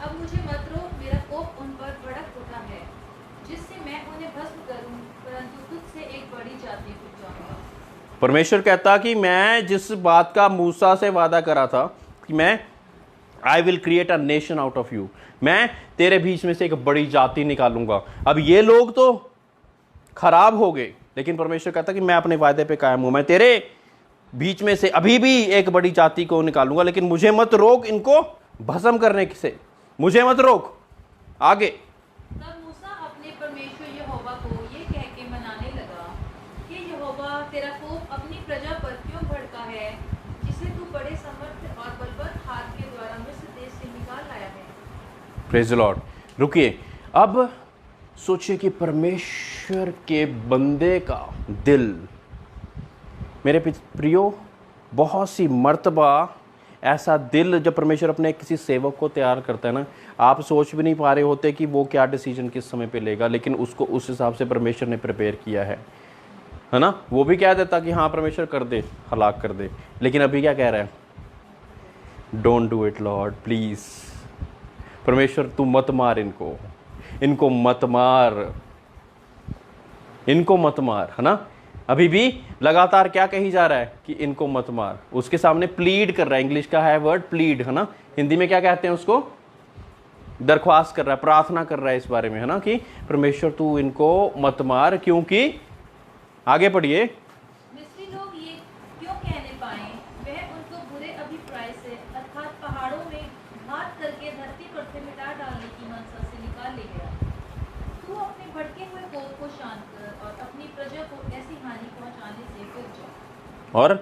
अब मुझे मत रोक, मेरा कोप उन पर भड़क उठा है, जिससे मैं उन्हें भस्म करूं, परंतु तुझसे एक बड़ी जाति उपजाऊंगा। परमेश्वर कहता कि मैं जिस बात का मूसा से वादा करा था कि मैं I will create a nation out of you, मैं तेरे बीच में से एक बड़ी जाति निकालूंगा। अब ये लोग तो खराब हो गए, लेकिन परमेश्वर कहता कि मैं अपने वायदे पे कायम हूं। मैं तेरे बीच में से अभी भी एक बड़ी जाति को निकालूंगा, लेकिन मुझे मत रोक इनको भस्म करने से, मुझे मत रोक। आगे। तब मूसा अपने परमेश्वर यहोवा को ये कह के मनाने लगा कि यहोवा, तेरा कोप अपनी प्रजा पर क्यों भड़का है, जिसे तू बड़े समर्थ और बलवन्त हाथ के द्वारा मिस्र देश से निकाल लाया है। Praise the Lord. रुकिए, अब सोचिए कि परमेश्वर के बंदे का दिल, मेरे प्रियो, बहुत सी मर्तबा ऐसा दिल जब परमेश्वर अपने किसी सेवक को तैयार करता है ना, आप सोच भी नहीं पा रहे होते कि वो क्या डिसीजन किस समय पे लेगा, लेकिन उसको उस हिसाब से परमेश्वर ने प्रिपेयर किया है ना। वो भी कह देता कि हाँ परमेश्वर कर दे, हलाक कर दे, लेकिन अभी क्या कह रहा है? Don't do it Lord please. परमेश्वर तू मत मार इनको, इनको मत मार, इनको मत मार, है ना। अभी भी लगातार क्या कही जा रहा है कि इनको मत मार। उसके सामने प्लीड कर रहा है, इंग्लिश का है वर्ड प्लीड, है ना, हिंदी में क्या कहते हैं उसको, दरख्वास्त कर रहा है, प्रार्थना कर रहा है इस बारे में, है ना, कि परमेश्वर तू इनको मत मार, क्योंकि आगे पढ़िए। मिस्री लोग ये क्यों कहने पाए, वह उनको बुरे अभिप्राय से अर्थात पहाड़ों में घात करके धरती पर से मिटा डालने की मनसा से निकाल ले गया। तू अपने भड़के हुए कोप को शांत कर और अपनी प्रजा को ऐसी हानि पहुंचाने से रुक जा। और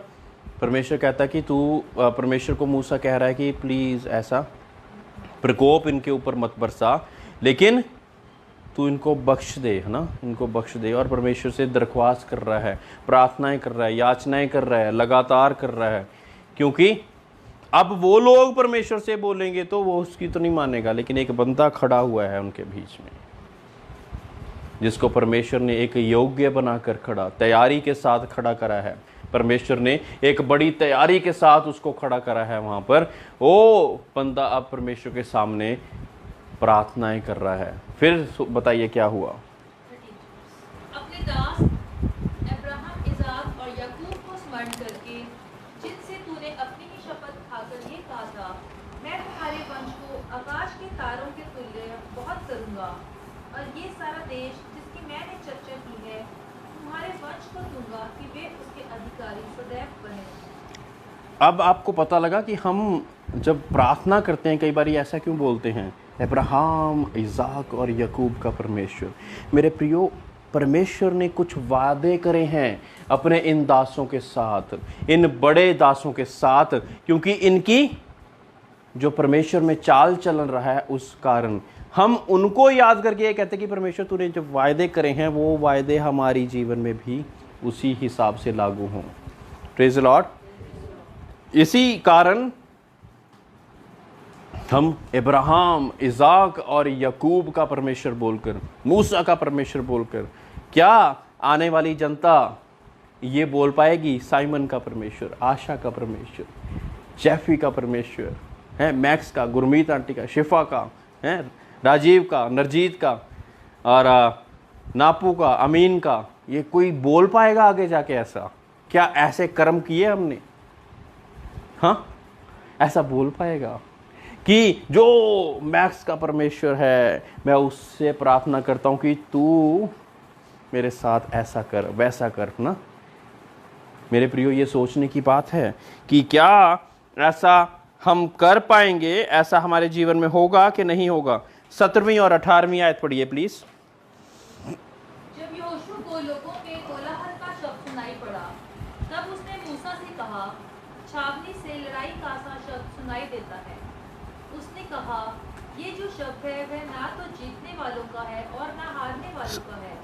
परमेश्वर कहता है कि तू, परमेश्वर को मूसा कह रहा है कि प्लीज ऐसा प्रकोप इनके ऊपर मत बरसा, लेकिन तू इनको बख्श दे, है ना, इनको बख्श दे। और परमेश्वर से दरख्वास्त कर रहा है, प्रार्थनाएं कर रहा है, याचनाएं कर रहा है, लगातार कर रहा है, क्योंकि अब वो लोग परमेश्वर से बोलेंगे तो वो उसकी तो नहीं मानेगा, लेकिन एक बंदा खड़ा हुआ है उनके बीच में, जिसको परमेश्वर ने एक योग्य बनाकर खड़ा, तैयारी के साथ खड़ा करा है। परमेश्वर ने एक बड़ी तैयारी के साथ उसको खड़ा करा है वहां पर। वो बंदा अब परमेश्वर के सामने प्रार्थनाएं कर रहा है। फिर बताइए क्या हुआ। अपने दास अब्राहम, इसाक और याकूब को स्मरण करके जिनसे तूने अपनी ही शपथ खाकर ये कहा था, मैं तुम्हारे वंश को आकाश के तारों के तुल्य बहुत करूंगा, और ये सारा देश जिसकी मैंने चर्चा की है तुम्हारे वंश को दूंगा कि वे उसके अधिकारी सदैव बने। अब आपको पता लगा कि हम जब प्रार्थना करते हैं कई बार ऐसा क्यों बोलते हैं, अब्राहम, इसाक और याकूब का परमेश्वर। मेरे प्रियो, परमेश्वर ने कुछ वादे करे हैं अपने इन दासों के साथ, इन बड़े दासों के साथ, क्योंकि इनकी जो परमेश्वर में चाल चलन रहा है उस कारण हम उनको याद करके ये कहते हैं कि परमेश्वर तूने जो वायदे करे हैं वो वायदे हमारी जीवन में भी उसी हिसाब से लागू हों। Praise the Lord. इसी कारण हम अब्राहम, इसाक और याकूब का परमेश्वर बोलकर, मूसा का परमेश्वर बोलकर, क्या आने वाली जनता ये बोल पाएगी, साइमन का परमेश्वर, आशा का परमेश्वर, जैफी का परमेश्वर है, मैक्स का, गुरमीत आंटी का, शिफा का है, राजीव का, नरजीत का और नापू का, अमीन का, ये कोई बोल पाएगा आगे जाके ऐसा? क्या ऐसे कर्म किए हमने? हाँ, ऐसा बोल पाएगा कि जो मैक्स का परमेश्वर है, मैं उससे प्रार्थना करता हूँ कि तू मेरे साथ ऐसा कर, वैसा कर ना। मेरे प्रियो, ये सोचने की बात है कि क्या ऐसा हम कर पाएंगे, ऐसा हमारे जीवन में होगा कि नहीं होगा। 17वीं और 18वीं आयत पढ़िए प्लीज। जब यहोशू को लोगों के कोलाहल का शब्द सुनाई पड़ा, तब उसने मूसा से कहा, छावनी से लड़ाई का सा शब्द सुनाई देता है। उसने कहा, ये जो शब्द है वह ना तो जीतने वालों का है और ना हारने वालों का है,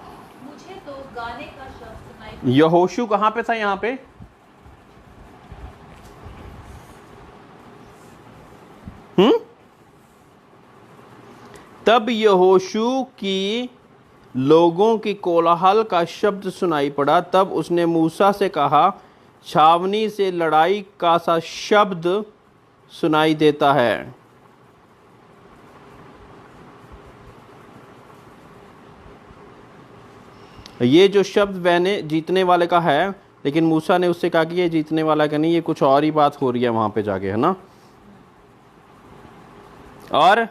मुझे तो गाने का शब्द सुनाई। यहोशू कहाँ पे था? यहाँ पे तब यहोशू की लोगों की कोलाहल का शब्द सुनाई पड़ा, तब उसने मूसा से कहा, छावनी से लड़ाई का सा शब्द सुनाई देता है। ये जो शब्द मैंने जीतने वाले का है, लेकिन मूसा ने उससे कहा कि ये जीतने वाला का नहीं, ये कुछ और ही बात हो रही है वहां पे जाके, है ना। और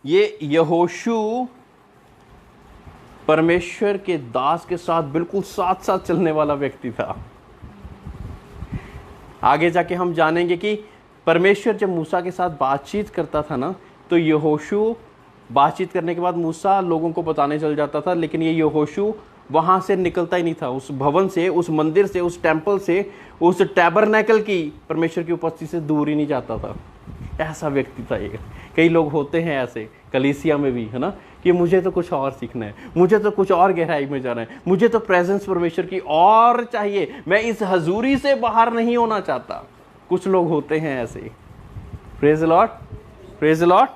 ये यहोशू परमेश्वर के दास के साथ बिल्कुल साथ साथ चलने वाला व्यक्ति था। आगे जाके हम जानेंगे कि परमेश्वर जब मूसा के साथ बातचीत करता था ना, तो यहोशू बातचीत करने के बाद मूसा लोगों को बताने चल जाता था, लेकिन ये यहोशू वहां से निकलता ही नहीं था, उस भवन से, उस मंदिर से, उस टेंपल से, उस टैबरनेकल की, परमेश्वर की उपस्थिति से दूर ही नहीं जाता था। ऐसा व्यक्ति था ये। कई लोग होते हैं ऐसे कलीसिया में भी, है ना, कि मुझे तो कुछ और सीखना है, मुझे तो कुछ और गहराई में जाना है, मुझे तो प्रेजेंस परमेश्वर की और चाहिए, मैं इस हजूरी से बाहर नहीं होना चाहता। कुछ लोग होते हैं ऐसे। Praise the Lord, praise the Lord.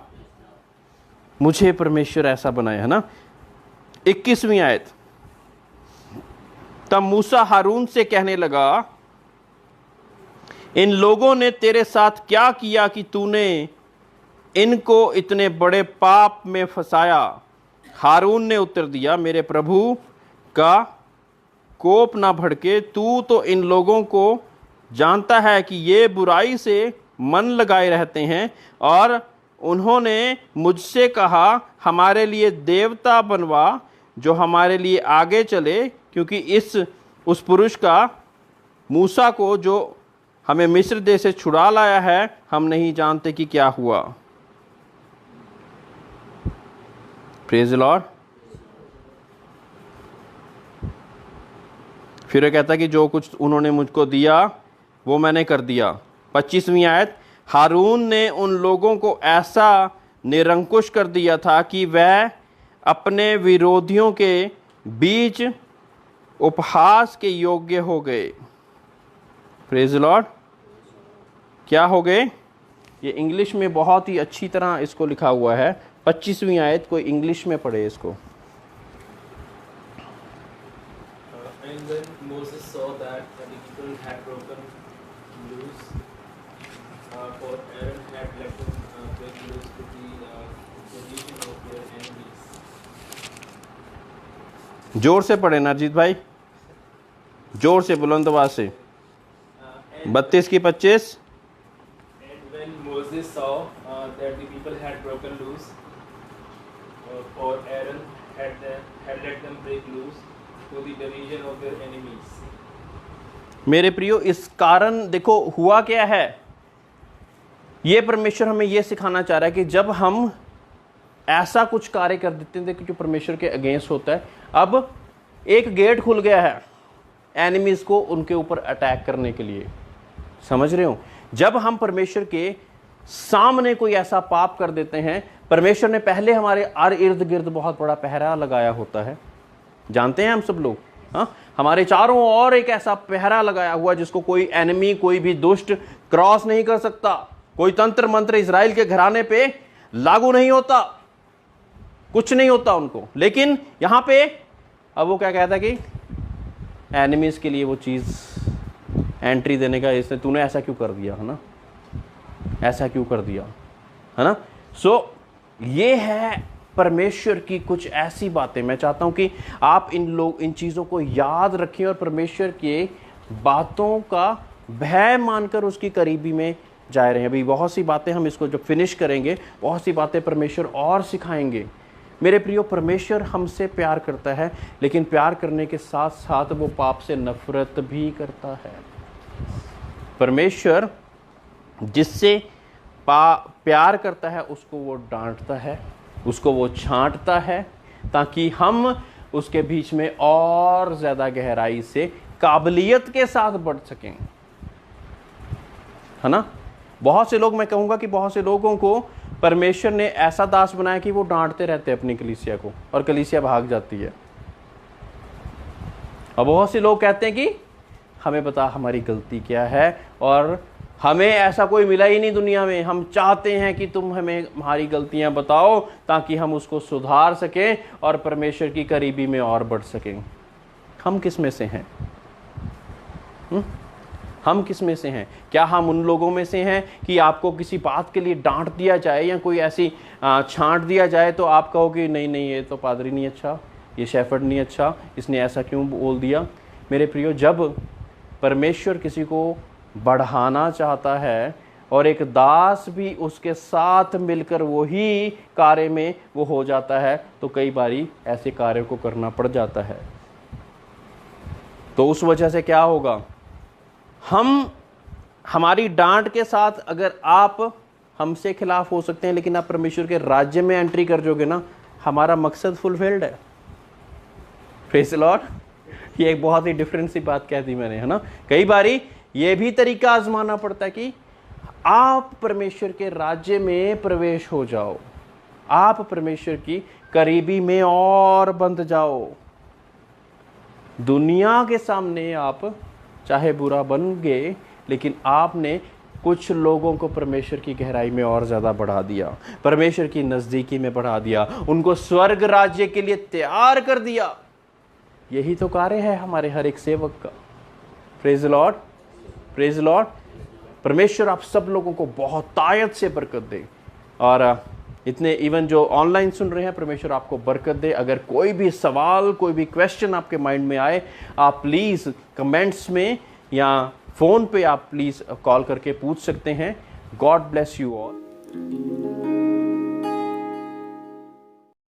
मुझे परमेश्वर ऐसा बनाया, है ना। 21वीं आयत। तब मूसा हारून से कहने लगा, इन लोगों ने तेरे साथ क्या किया कि तूने इनको इतने बड़े पाप में फंसाया? हारून ने उत्तर दिया, मेरे प्रभु का कोप ना भड़के, तू तो इन लोगों को जानता है कि ये बुराई से मन लगाए रहते हैं, और उन्होंने मुझसे कहा हमारे लिए देवता बनवा जो हमारे लिए आगे चले, क्योंकि उस पुरुष का, मूसा को जो हमें मिस्र देश से छुड़ा लाया है, हम नहीं जानते कि क्या हुआ। Praise the Lord. फिर वो कहता है कि जो कुछ उन्होंने मुझको दिया वो मैंने कर दिया। 25वीं आयत, हारून ने उन लोगों को ऐसा निरंकुश कर दिया था कि वह अपने विरोधियों के बीच उपहास के योग्य हो गए। Praise the Lord. क्या हो गए? ये इंग्लिश में बहुत ही अच्छी तरह इसको लिखा हुआ है। 25वीं आयत कोई इंग्लिश में पढ़े इसको। And when Moses saw that the people had broken loose, for Aaron had left them break loose to the region of their enemies. जोर से पढ़े नरजीत भाई, जोर से, बुलंद आवाज से। 32 की 25। And when Moses saw that the people had broken loose, for Aaron had let them break loose to the division of their enemies. मेरे प्रियो, इस कारण देखो हुआ क्या है। ये परमेश्वर हमें ये सिखाना चाह रहा है कि जब हम ऐसा कुछ कार्य कर देते हैं जो परमेश्वर के अगेंस्ट होता है, अब एक गेट खुल गया है एनिमीज को उनके ऊपर अटैक करने के लिए। समझ रहे हो? जब हम परमेश्वर के सामने कोई ऐसा पाप कर देते हैं, परमेश्वर ने पहले हमारे इर्द गिर्द बहुत बड़ा पहरा लगाया होता है, जानते हैं हम सब लोग। हाँ, हमारे चारों ओर एक ऐसा पहरा लगाया हुआ जिसको कोई एनिमी, कोई भी दुष्ट क्रॉस नहीं कर सकता। कोई तंत्र मंत्र इजराइल के घराने पे लागू नहीं होता, कुछ नहीं होता उनको। लेकिन यहां पे अब वो क्या कहता है कि एनिमीज के लिए वो चीज एंट्री देने का, इसने तूने ऐसा क्यों कर दिया, है ना, ऐसा क्यों कर दिया, है ना। सो ये है परमेश्वर की कुछ ऐसी बातें। मैं चाहता हूं कि आप इन चीज़ों को याद रखें और परमेश्वर के बातों का भय मानकर उसकी करीबी में जाए रहे। अभी बहुत सी बातें हम इसको जब फिनिश करेंगे, बहुत सी बातें परमेश्वर और सिखाएंगे। मेरे प्रियो, परमेश्वर हमसे प्यार करता है, लेकिन प्यार करने के साथ साथ वो पाप से नफरत भी करता है। परमेश्वर जिससे प्यार करता है उसको वो डांटता है, उसको वो छांटता है, ताकि हम उसके बीच में और ज़्यादा गहराई से काबिलियत के साथ बढ़ सकें, है ना। बहुत से लोग, मैं कहूँगा कि बहुत से लोगों को परमेश्वर ने ऐसा दास बनाया कि वो डांटते रहते हैं अपनी कलीसिया को, और कलीसिया भाग जाती है। और बहुत से लोग कहते हैं कि हमें पता हमारी गलती क्या है, और हमें ऐसा कोई मिला ही नहीं दुनिया में, हम चाहते हैं कि तुम हमें हमारी गलतियां बताओ ताकि हम उसको सुधार सकें और परमेश्वर की करीबी में और बढ़ सकें। हम किस में से हैं? हम किस में से हैं? क्या हम उन लोगों में से हैं कि आपको किसी बात के लिए डांट दिया जाए या कोई ऐसी छांट दिया जाए तो आप कहो कि नहीं नहीं, ये तो पादरी नहीं अच्छा, ये शेफर्ड नहीं अच्छा, इसने ऐसा क्यों बोल दिया। मेरे प्रियो, जब परमेश्वर किसी को बढ़ाना चाहता है और एक दास भी उसके साथ मिलकर वही कार्य में वो हो जाता है, तो कई बारी ऐसे कार्य को करना पड़ जाता है। तो उस वजह से क्या होगा, हमारी डांट के साथ अगर आप हमसे खिलाफ हो सकते हैं, लेकिन आप परमेश्वर के राज्य में एंट्री कर जाओगे ना, हमारा मकसद फुलफिल्ड है। Praise the Lord. ये एक बहुत ही डिफरेंट सी बात कह दी मैंने, है ना। कई बारी ये भी तरीका आजमाना पड़ता है कि आप परमेश्वर के राज्य में प्रवेश हो जाओ, आप परमेश्वर की करीबी में और बंध जाओ। दुनिया के सामने आप चाहे बुरा बन गए, लेकिन आपने कुछ लोगों को परमेश्वर की गहराई में और ज़्यादा बढ़ा दिया, परमेश्वर की नज़दीकी में बढ़ा दिया, उनको स्वर्ग राज्य के लिए तैयार कर दिया। यही तो कार्य है हमारे हर एक सेवक का। Praise the Lord, praise the Lord. परमेश्वर आप सब लोगों को बहुत तायत से बरकत दे। और इतने इवन जो ऑनलाइन सुन रहे हैं, परमेश्वर आपको बरकत दे। अगर कोई भी सवाल, कोई भी क्वेश्चन आपके माइंड में आए, आप प्लीज़ कमेंट्स में या फ़ोन पे आप प्लीज़ कॉल करके पूछ सकते हैं। God bless you all.